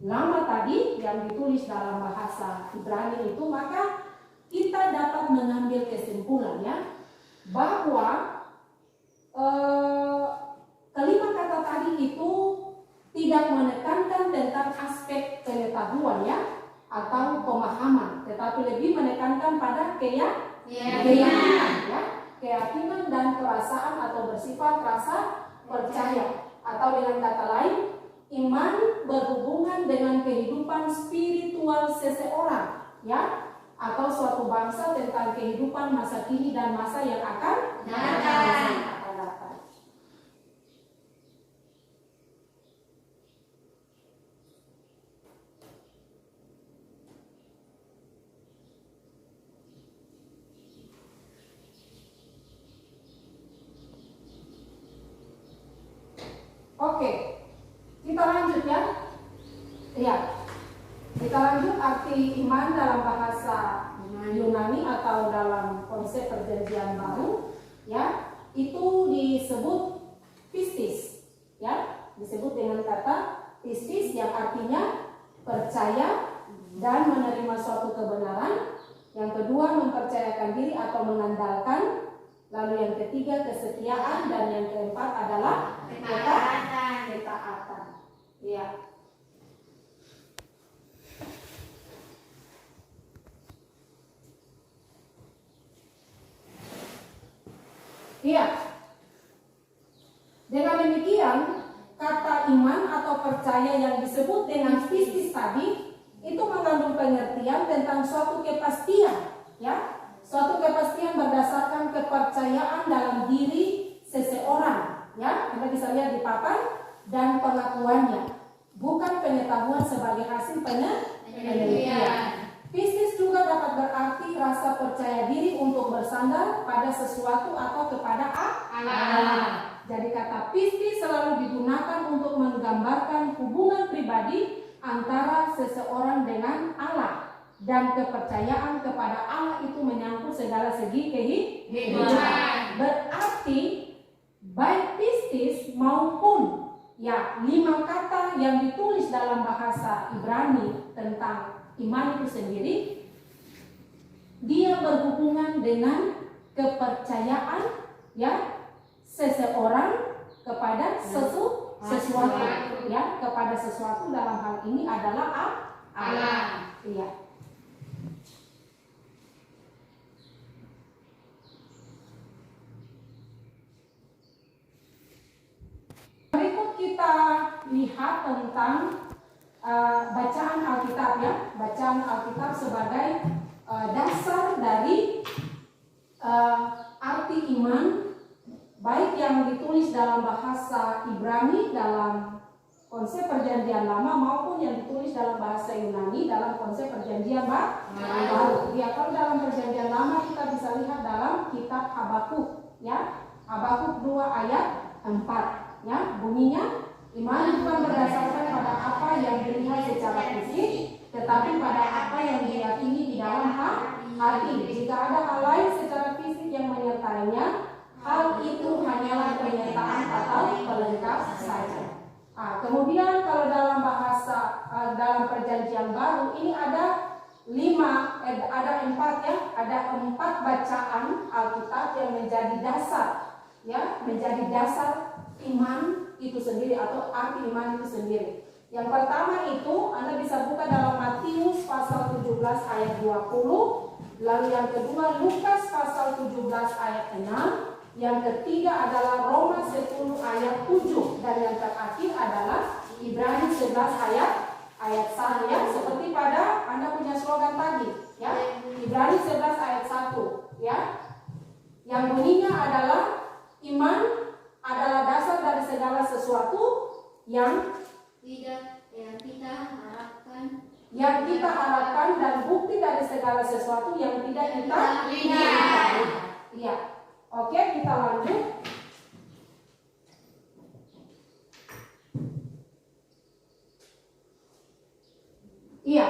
lama tadi yang ditulis dalam bahasa Ibrani itu, maka kita dapat mengambil kesimpulan ya bahwa kelima kata tadi itu tidak menekankan tentang aspek pengetahuan ya atau pemahaman, tetapi lebih menekankan pada keyakinan ya, keyakinan dan perasaan atau bersifat rasa percaya, atau dengan kata lain iman berhubungan dengan kehidupan spiritual seseorang ya, atau suatu bangsa tentang kehidupan masa kini dan masa yang akan datang. Oke, kita lanjut ya. Iya, kita lanjut arti iman dalam bahasa Yunani atau dalam konsep perjanjian baru, ya, itu disebut pistis, ya, disebut dengan kata pistis yang artinya percaya dan menerima suatu kebenaran. Yang kedua, mempercayakan diri atau mengandalkan. Lalu yang ketiga, kesetiaan, dan yang keempat adalah ketaatan. Ya. Iya. Dengan demikian, kata iman atau percaya yang disebut dengan pistis tadi itu mengandung pengertian tentang suatu kepastian, ya, suatu kepastian berdasarkan kepercayaan dalam diri seseorang, ya, kita bisa lihat di papan, dan pengakuannya, bukan pengetahuan sebagai hasil penelitian. Pistis juga dapat berarti rasa percaya diri untuk bersandar pada sesuatu atau kepada Allah. Jadi kata pistis selalu digunakan untuk menggambarkan hubungan pribadi antara seseorang dengan Allah, dan kepercayaan kepada Allah itu menyangkut segala segi kehidupan. Berarti baik pistis maupun, ya, 5 kata yang ditulis dalam bahasa Ibrani tentang iman itu sendiri, dia berhubungan dengan kepercayaan, ya, seseorang kepada sesuatu, ya, kepada sesuatu, dalam hal ini adalah Allah. Iya. Berikut kita lihat tentang bacaan Alkitab, ya, bacaan Alkitab sebagai dasar dari arti iman, baik yang ditulis dalam bahasa Ibrani dalam konsep perjanjian lama maupun yang ditulis dalam bahasa Yunani dalam konsep perjanjian baru. Ya, kalau dalam perjanjian lama kita bisa lihat dalam kitab Habakuk, ya, Habakuk 2 ayat 4, ya, bunyinya, iman bukan berdasarkan pada apa yang dilihat secara fisik, tetapi pada apa yang diyakini di dalam hati. Jika ada hal lain secara fisik yang menyertainya, hal itu hanyalah pernyataan atau pelengkap saja. Kemudian kalau dalam bahasa dalam perjanjian baru ini ada 4, ya, ada 4 bacaan Alkitab yang menjadi dasar, ya, menjadi dasar iman itu sendiri atau arti iman itu sendiri. Yang pertama itu Anda bisa buka dalam Matius pasal 17 ayat 20, lalu yang kedua Lukas pasal 17 ayat 6, yang ketiga adalah Roma 10 ayat 7, dan yang terakhir adalah Ibrani 11 ayat 1, ya, seperti pada Anda punya slogan tadi, ya, Ibrani 11 ayat 1, ya, yang bunyinya adalah iman adalah dasar dari segala sesuatu yang kita harapkan dan bukti dari segala sesuatu yang tidak kita lihat. Iya. Oke, kita lanjut. Iya.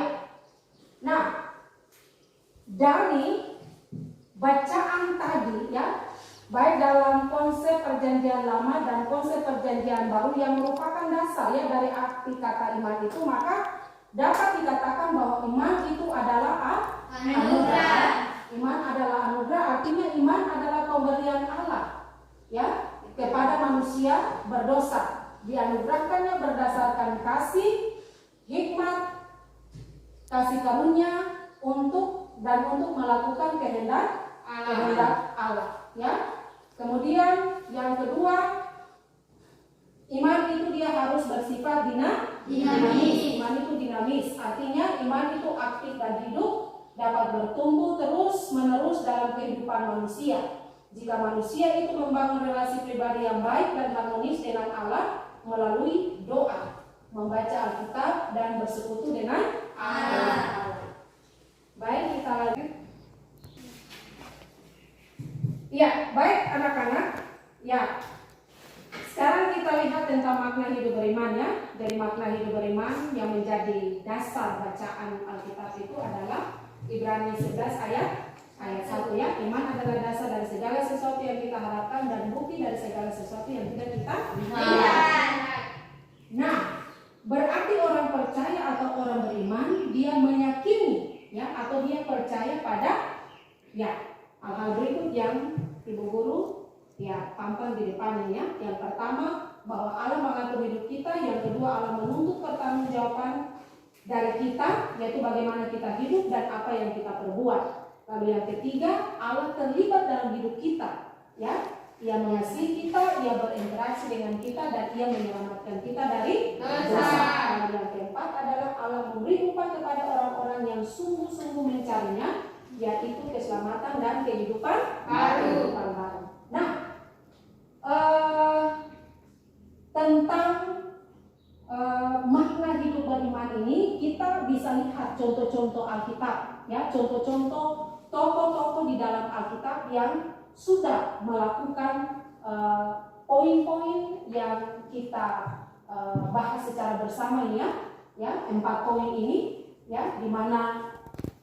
Nah, dari bacaan tadi, ya, baik dalam konsep perjanjian lama dan konsep perjanjian baru yang merupakan dasar, ya, dari arti kata iman itu, maka dapat dikatakan bahwa iman itu adalah anugerah. Iman adalah anugerah, artinya iman adalah pemberian Allah, ya, kepada manusia berdosa. Dianugerahkannya berdasarkan kasih, hikmat, kasih karunia untuk melakukan kehendak Allah, ya. Kemudian yang kedua, iman itu dia harus bersifat dinamis. Iman itu dinamis, artinya iman itu aktif dan hidup, dapat bertumbuh terus menerus dalam kehidupan manusia. Jika manusia itu membangun relasi pribadi yang baik dan harmonis dengan Allah melalui doa, membaca Alkitab, dan bersekutu dengan Allah. Baik, kita lanjut. Ya, baik anak-anak. Ya, sekarang kita kita lihat tentang makna hidup beriman ya. Dari makna hidup beriman yang menjadi dasar bacaan Alkitab itu adalah Ibrani 11 ayat 1 ya. Iman adalah dasar dari segala sesuatu yang kita harapkan dan bukti dari segala sesuatu yang tidak kita lihat. Nah, berarti orang percaya atau orang beriman dia meyakini ya, atau dia percaya pada ya hal-hal berikut yang Ibu Guru ya tampal di depan ini ya. Yang pertama, bahwa Allah mengatur hidup kita. Yang kedua, Allah menuntut pertanggungjawaban dari kita, yaitu bagaimana kita hidup dan apa yang kita perbuat. Lalu yang ketiga, Allah terlibat dalam hidup kita ya. Ia mengasihi kita, ia berinteraksi dengan kita, dan ia menyelamatkan kita dari dosa. Dan yang keempat adalah Allah memberi upah kepada orang-orang yang sungguh-sungguh mencarinya, yaitu keselamatan dan kehidupan baru. Nah, tentang makna hidup beriman ini kita bisa lihat contoh-contoh Alkitab ya, contoh-contoh tokoh-tokoh di dalam Alkitab yang sudah melakukan poin-poin yang kita bahas secara bersama ini ya 4 poin ini ya, di mana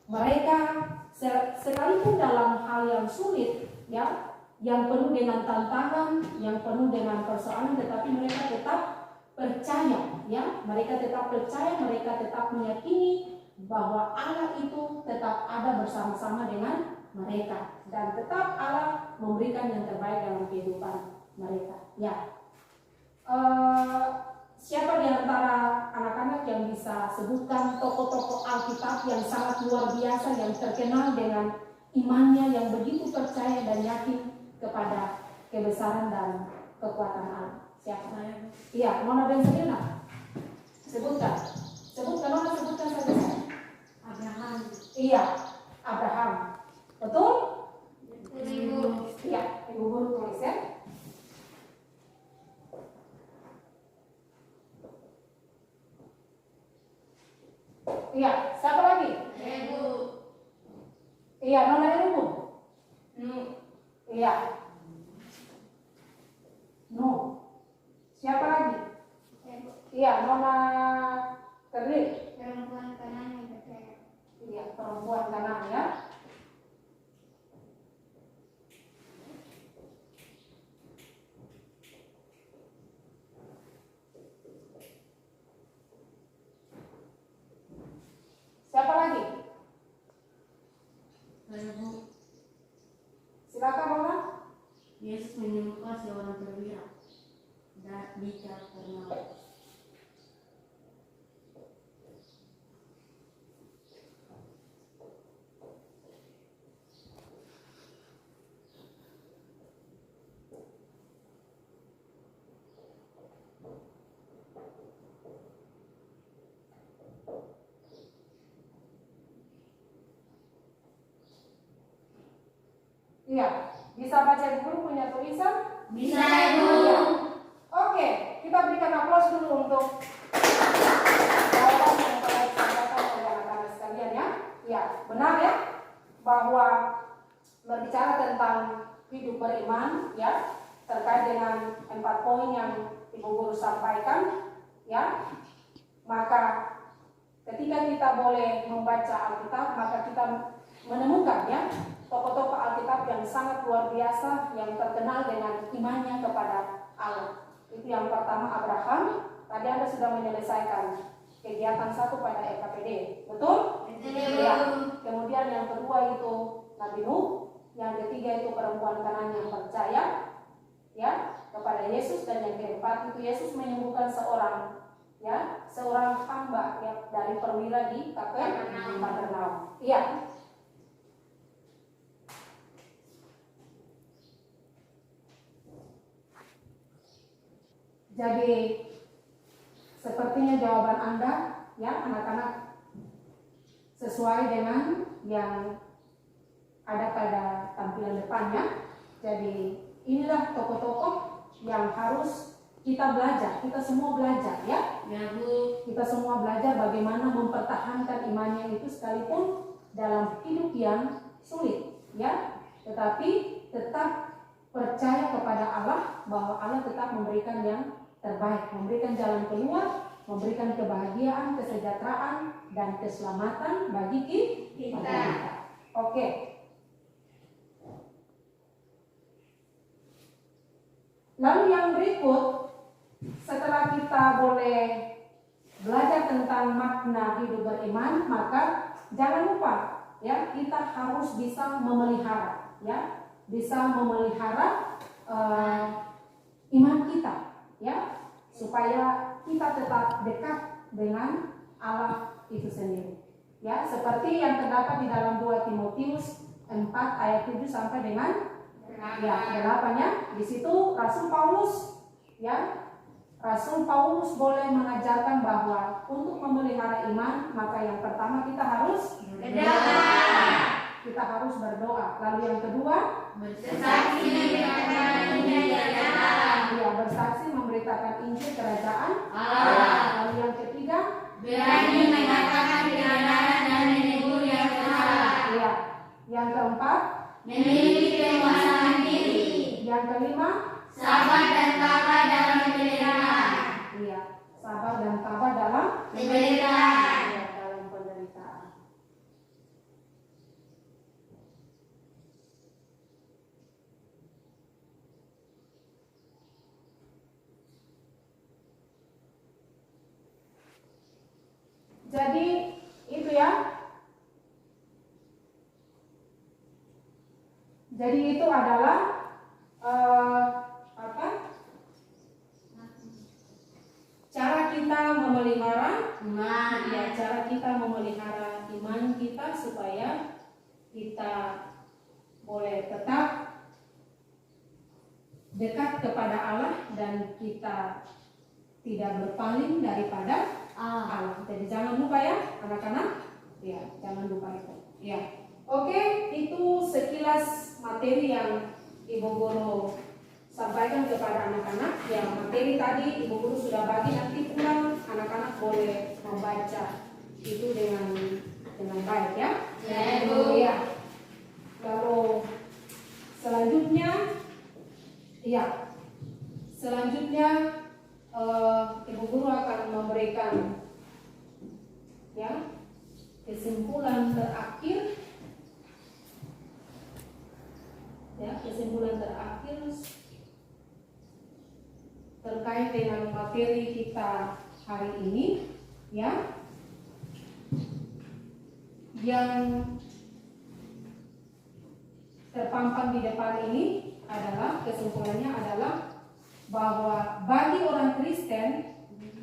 mereka sekalipun dalam hal yang sulit ya, yang penuh dengan tantangan, yang penuh dengan persoalan, tetapi mereka tetap percaya ya, mereka tetap percaya, mereka tetap meyakini bahwa Allah itu tetap ada bersama-sama dengan mereka, dan tetap Allah memberikan yang terbaik dalam kehidupan mereka ya. Siapa di antara anak-anak yang bisa sebutkan tokoh-tokoh Alkitab yang sangat luar biasa, yang terkenal dengan imannya yang begitu percaya dan yakin kepada kebesaran dan kekuatan Allah? Siapa? Iya, Nona Benselina. Sebutkan Nona, sebutkan saja. Abraham. Iya, Abraham. Betul? Ibu. Iya, Ibu Guru tulis ya. Iya, siapa lagi? Ibu. Iya, Nona Ilmu. Iya. No. Siapa lagi? Iya, Nona Kerli. Perempuan kanan yang percaya. Iya, perempuan kanan ya. Siapa lagi? Ibu. Silakan Nona. Yesus menyembuhkan seorang perwira dan di Kapernaum. Iya, bisa baca Ibu Guru punya tulisan? Bisa, Ibu. Iya. Oke, kita berikan aplaus dulu untuk jawaban yang telah disampaikan oleh anak-anak sekalian ya. Iya, benar ya, bahwa berbicara tentang hidup beriman ya, terkait dengan 4 poin yang Ibu Guru sampaikan ya, maka ketika kita boleh membaca Alkitab, maka kita menemukan ya tokoh-tokoh Alkitab yang sangat luar biasa, yang terkenal dengan imannya kepada Allah. Itu yang pertama, Abraham. Tadi Anda sudah menyelesaikan kegiatan 1 pada EKPD, betul? Ya. Kemudian yang kedua itu Nabi Nuh, yang ketiga itu perempuan kanan yang percaya ya kepada Yesus, dan yang keempat itu Yesus menyembuhkan seorang hamba ya, dari perwira di Kapernaum. Iya. Jadi sepertinya jawaban Anda ya anak-anak sesuai dengan yang ada pada tampilan depannya. Jadi inilah tokoh-tokoh yang harus kita belajar, kita semua belajar ya. Ya, Bu. Kita semua belajar bagaimana mempertahankan imannya itu sekalipun dalam hidup yang sulit ya. Tetapi tetap percaya kepada Allah, bahwa Allah tetap memberikan yang terbaik, memberikan jalan keluar, memberikan kebahagiaan, kesejahteraan, dan keselamatan bagi kita. Oke. Lalu yang berikut, setelah kita boleh belajar tentang makna hidup beriman, maka jangan lupa ya, kita harus bisa memelihara ya, bisa memelihara iman kita ya, supaya kita tetap dekat dengan Allah itu sendiri. Ya, seperti yang terdapat di dalam 2 Timotius 4 ayat 7 sampai dengan ya 8 ya. Di situ Rasul Paulus ya, Rasul Paulus boleh mengajarkan bahwa untuk memelihara iman, maka yang pertama kita harus berdoa. Kita harus berdoa. Lalu yang kedua, Bersaksi memberitakan Injil kerajaan Allah. ya, bersaksi memberitakan Injil kerajaan Allah. Lalu yang ketiga, Berani mengatakan kebenaran dan menegur yang salah. ya. Yang keempat, Memiliki penguasaan diri. yang kelima, Sabar dan tabah dalam penderitaan. iya, sabar dan tabah dalam Penderitaan. ya, dalam penderitaan. Jadi itu ya. Jadi itu adalah apa? Cara kita memelihara Iman. ya, cara kita memelihara iman kita supaya kita boleh tetap dekat kepada Allah dan kita tidak berpaling daripada Allah. Jadi jangan lupa ya anak-anak, ya jangan lupa itu. Ya, oke, itu sekilas materi yang Ibu Guru sampaikan kepada anak-anak. Ya, materi tadi Ibu Guru sudah bagi, nanti pulang anak-anak boleh membaca itu dengan baik ya. Ya, Ibu. Ya. Lalu selanjutnya, ya, Ibu Guru akan memberikan ya kesimpulan terakhir terkait dengan materi kita hari ini ya, yang terpampang di depan ini adalah kesimpulannya adalah bahwa bagi orang Kristen,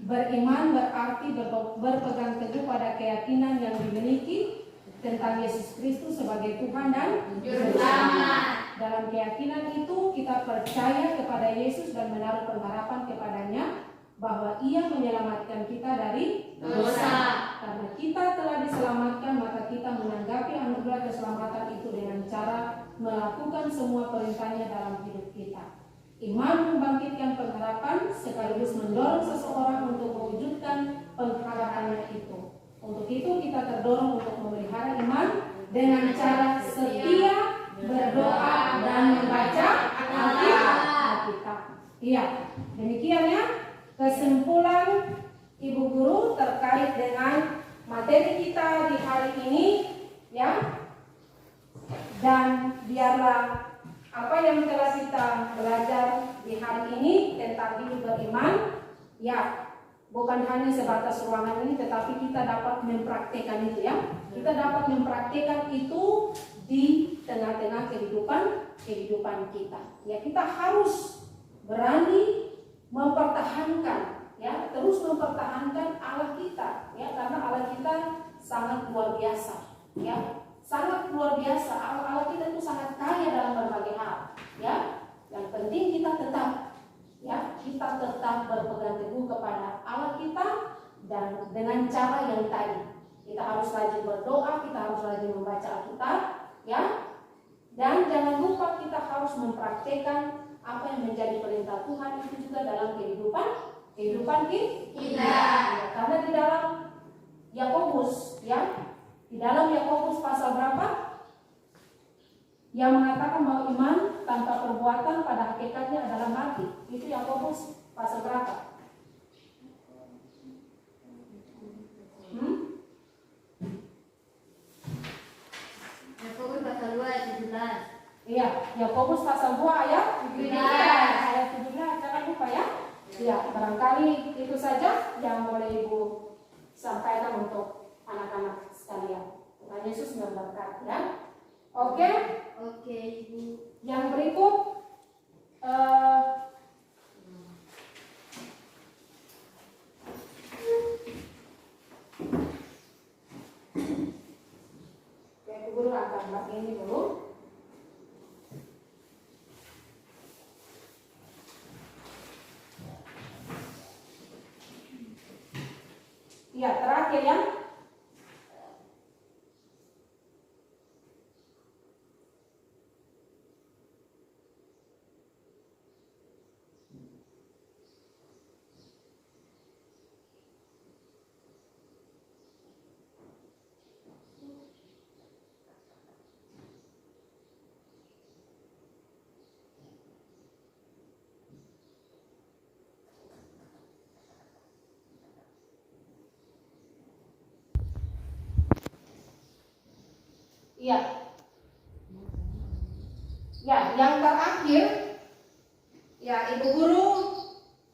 beriman berarti berpegang teguh pada keyakinan yang dimiliki tentang Yesus Kristus sebagai Tuhan dan Juru Selamat. Dalam keyakinan itu kita percaya kepada Yesus dan menaruh pengharapan kepadanya bahwa Ia menyelamatkan kita dari dosa. Karena kita telah diselamatkan, maka kita menanggapi anugerah keselamatan itu dengan cara melakukan semua perintahnya dalam hidup kita. Iman membangkitkan pengharapan sekaligus mendorong seseorang untuk mewujudkan pengharapannya itu. Untuk itu kita terdorong untuk memelihara iman dengan cara setia berdoa dan membaca Alkitab. Iya, demikian ya kesimpulan Ibu Guru terkait dengan materi kita di hari ini ya. Dan biarlah apa yang telah kita belajar di hari ini tentang hidup beriman ya, bukan hanya sebatas ruangan ini, tetapi kita dapat mempraktekkan itu ya. Kita dapat mempraktekkan itu di tengah-tengah kehidupan kita. Ya, kita harus berani mempertahankan ya, terus mempertahankan Allah kita ya, karena Allah kita sangat luar biasa ya. Sangat luar biasa, Allah kita itu sangat kaya dalam berbagai hal ya. Yang penting kita tetap berpegang teguh kepada Allah kita, dan dengan cara yang tadi kita harus rajin berdoa, kita harus rajin membaca Alkitab ya, dan jangan lupa kita harus mempraktekkan apa yang menjadi perintah Tuhan itu juga dalam kehidupan kita ya, karena di dalam Yakobus ya, di dalam Yakobus pasal berapa yang mengatakan bahwa iman tanpa perbuatan pada hakikatnya adalah mati. Itu Yakobus pasal berapa? Iya, Yakobus pasal 2 ayat 17, jangan lupa ya. Iya, barangkali itu saja yang boleh Ibu sampaikan untuk anak-anak sekalian. Tuhan Yesus memberkati ya. Oke, Ibu. yang berikut Guru akan bahas ini dulu. Ya, terakhir ya. Iya. Ya, yang terakhir, ya Ibu Guru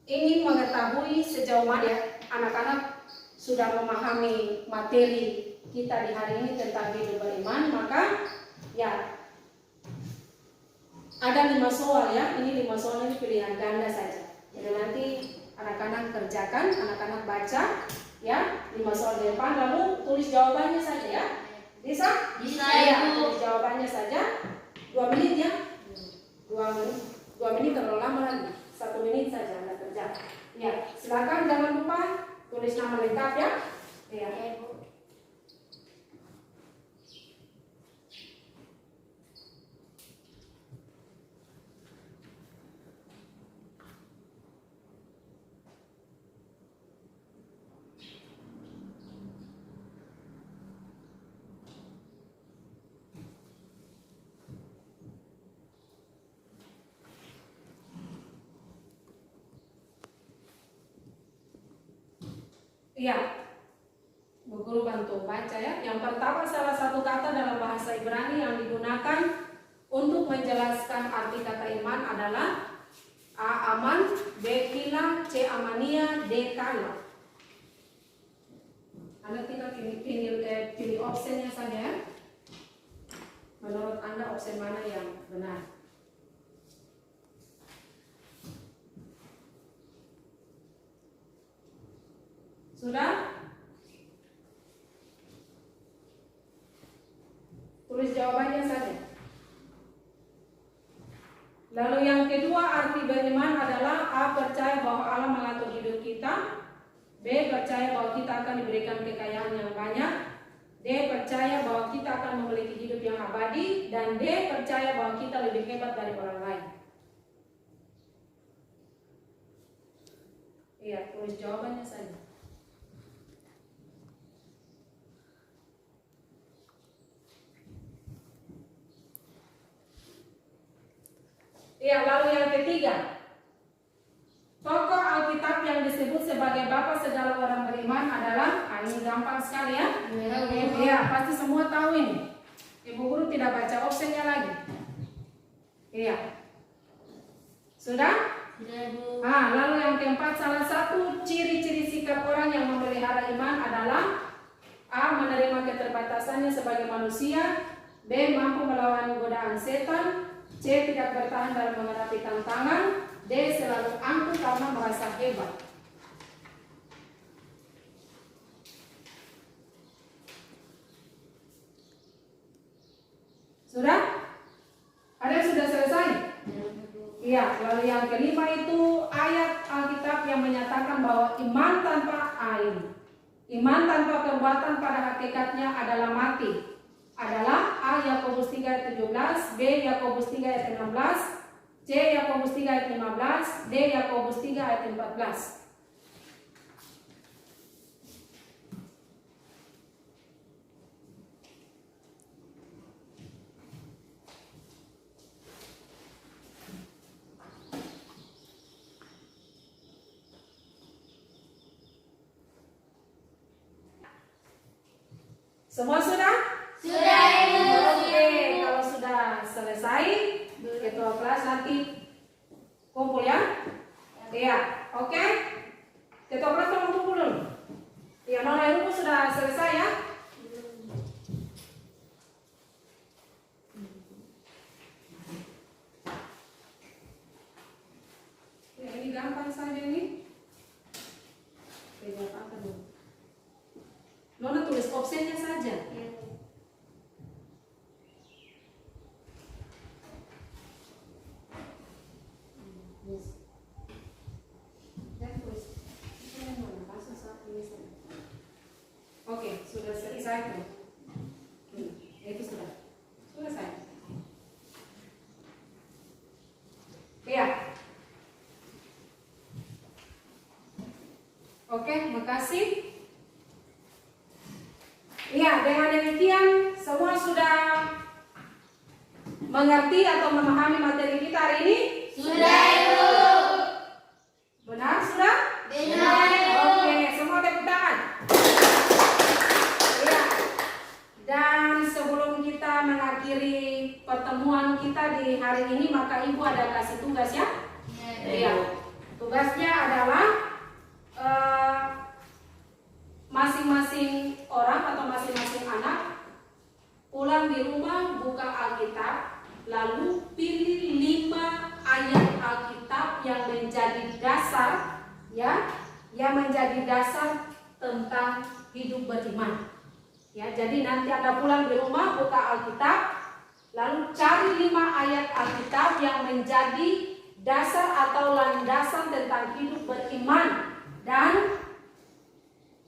ingin mengetahui sejauh mana anak-anak sudah memahami materi kita di hari ini tentang hidup beriman, maka ya ada 5 soal ya, ini 5 soal ini pilihan ganda saja. Jadi nanti anak-anak kerjakan, anak-anak baca ya 5 soal di depan, lalu tulis jawabannya saja ya. Bisa? Bisa, Ya, Ibu. tulis jawabannya saja. 2 menit ya. 2 menit terlalu lama lagi. 1 menit saja Anda kerja. Ya, silakan jangan lupa tulis nama lengkap ya. Ya. Iya, Bu Guru bantu baca ya. Yang pertama, salah satu kata dalam bahasa Ibrani yang digunakan untuk menjelaskan arti kata iman adalah A. Aman, B. Kila, C. Amania, D. Kala. Anda tinggal pilih opsinya saja ya. Menurut Anda opsi mana yang benar? Sudah? Tulis jawabannya saja. Lalu yang kedua, arti beriman adalah A. Percaya bahwa Allah mengatur hidup kita, B. Percaya bahwa kita akan diberikan kekayaan yang banyak, D. Percaya bahwa kita akan memiliki hidup yang abadi, dan D. Percaya bahwa kita lebih hebat dari orang lain. Iya, tulis jawabannya saja. Ya, lalu yang ketiga, tokoh Alkitab yang disebut sebagai Bapa segala orang beriman adalah, ini gampang sekali ya. Iya, pasti semua tahu ini. Ibu Guru tidak baca opsinya lagi. Iya. Sudah? Sudah, Bu. Lalu yang keempat, salah satu ciri-ciri sikap orang yang memelihara iman adalah A. Menerima keterbatasannya sebagai manusia, B. Mampu melawan godaan setan, C. Tidak bertahan dalam menghadapi tantangan, D. Selalu angkuh karena merasa hebat. Sudah? Ada yang sudah selesai? Iya, lalu yang kelima itu ayat Alkitab yang menyatakan bahwa iman tanpa iman tanpa perbuatan pada hakikatnya adalah mati. Adalah A. Yakobus 3 ayat 17, B. Yakobus 3 ayat 16, C. Yakobus 3 ayat 15, D. Yakobus 3 ayat 14. Semua sudah? Sudah, Ibu. Oke, kalau sudah selesai, ketua kelas nanti kumpul ya. Iya, oke. Ketua kelas tolong kumpul dulu. Ya, nona rumus sudah selesai ya. Ya, ini gampang saja nih. Pegang apa dulu? Nona tulis opsinya saja. Oke, sudah selesai tuh. Itu sudah selesai. Iya. Oke, makasih. Iya, dengan demikian semua sudah mengerti atau memahami materi kita hari ini? Sudah, Ibu. Benar sudah? Benar, Ibu. Oke, semua tepuk tangan. Iya. Dan sebelum kita mengakhiri pertemuan kita di hari ini, maka Ibu ada kasih tugas ya? Iya. Tugasnya adalah masing-masing orang atau masing-masing anak pulang di rumah, buka Alkitab, lalu pilih 5 ayat Alkitab yang menjadi dasar ya, yang menjadi dasar tentang hidup beriman. Ya, jadi nanti Anda pulang di rumah, buka Alkitab, lalu cari 5 ayat Alkitab yang menjadi dasar atau landasan tentang hidup beriman, dan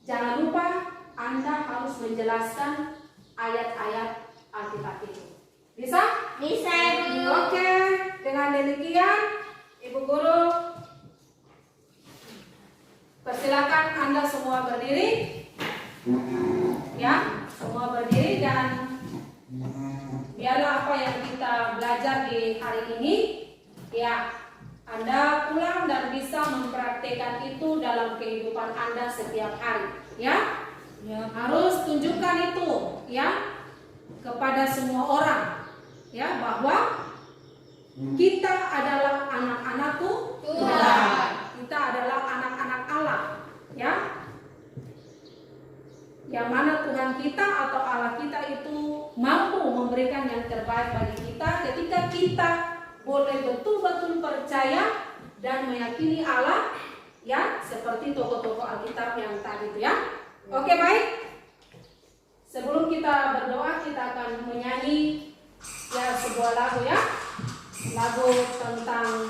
jangan lupa Anda harus menjelaskan ayat-ayat Alkitab itu. Bisa? Bisa, Ibu. Oke, dengan demikian Ibu Guru persilakan Anda semua berdiri. Ya, semua berdiri, dan biarlah apa yang kita belajar di hari ini ya, Anda pulang dan bisa mempraktekkan itu dalam kehidupan Anda setiap hari ya. Harus tunjukkan itu ya kepada semua orang ya, bahwa kita adalah anak-anak Tuhan. Kita adalah anak-anak Allah ya. Yang mana Tuhan kita atau Allah kita itu mampu memberikan yang terbaik bagi kita ketika kita boleh betul-betul percaya dan meyakini Allah ya, seperti tokoh-tokoh Alkitab yang tadi itu ya. Oke, baik. Sebelum kita berdoa, kita akan menyanyi ya sebuah lagu ya. Lagu tentang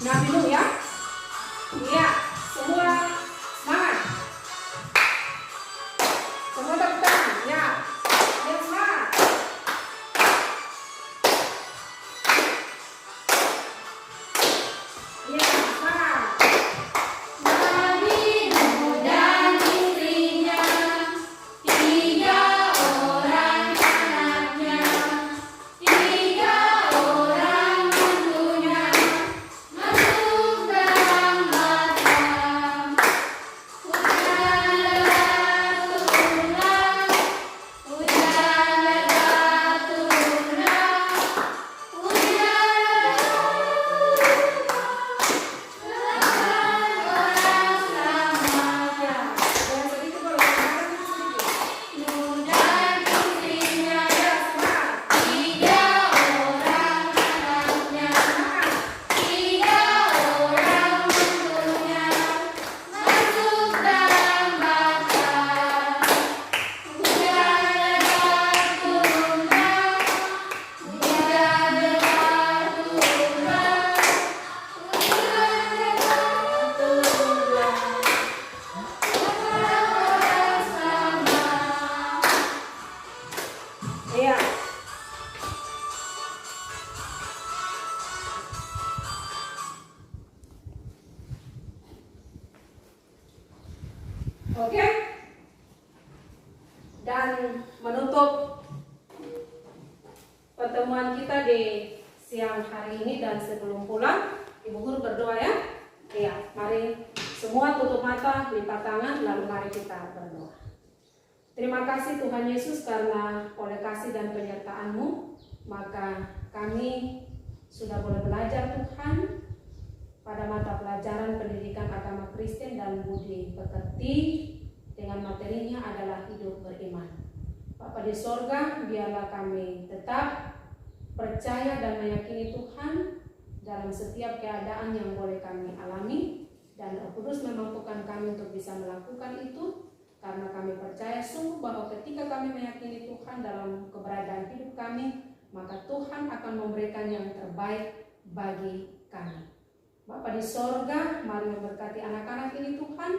Nabi Nuh ya. Iya, semua semangat. Semua tepuk tangan ya. Ya, semangat. Ya, semangat. Nabi Nuh dan istrinya, 3 orang anaknya, 3 orang mantunya, masuk dalam batang. Oke. Dan menutup pertemuan kita di siang hari ini dan sebelum pulang, Ibu Guru berdoa ya. Iya, mari semua tutup mata, lipat tangan, lalu mari kita berdoa. Terima kasih Tuhan Yesus karena oleh kasih dan penyertaan-Mu, maka kami sudah boleh belajar Tuhan pada mata pelajaran pendidikan agama Kristen dan budi pekerti dengan materinya adalah hidup beriman. Bapa di sorga, biarlah kami tetap percaya dan meyakini Tuhan dalam setiap keadaan yang boleh kami alami, dan Roh Kudus memampukan kami untuk bisa melakukan itu, karena kami percaya sungguh bahwa ketika kami meyakini Tuhan dalam keberadaan hidup kami, maka Tuhan akan memberikan yang terbaik bagi kami. Bapa di sorga, mari memberkati anak-anak ini Tuhan,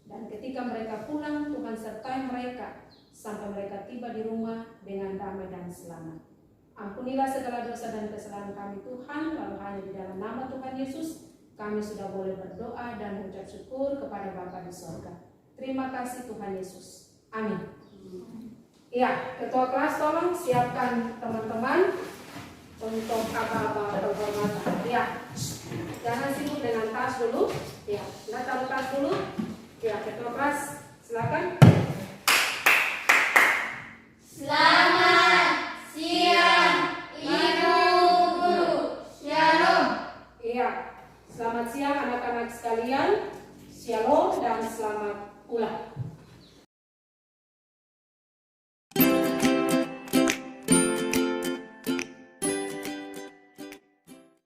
dan ketika mereka pulang, Tuhan sertai mereka sampai mereka tiba di rumah dengan damai dan selamat. Ampunilah segala dosa dan kesalahan kami Tuhan, lalu hanya di dalam nama Tuhan Yesus kami sudah boleh berdoa dan mengucap syukur kepada Bapa di sorga. Terima kasih Tuhan Yesus. Amin. Ya, ketua kelas tolong siapkan teman-teman untuk apa-apa penghormatan. Ya, jangan sibuk dengan tas dulu. Ya, nggak taruh tas dulu. Ya, ketua kelas silakan. Selamat siang, Ibu Guru. Shalom. Iya, selamat siang anak-anak sekalian. Shalom dan selamat pulang.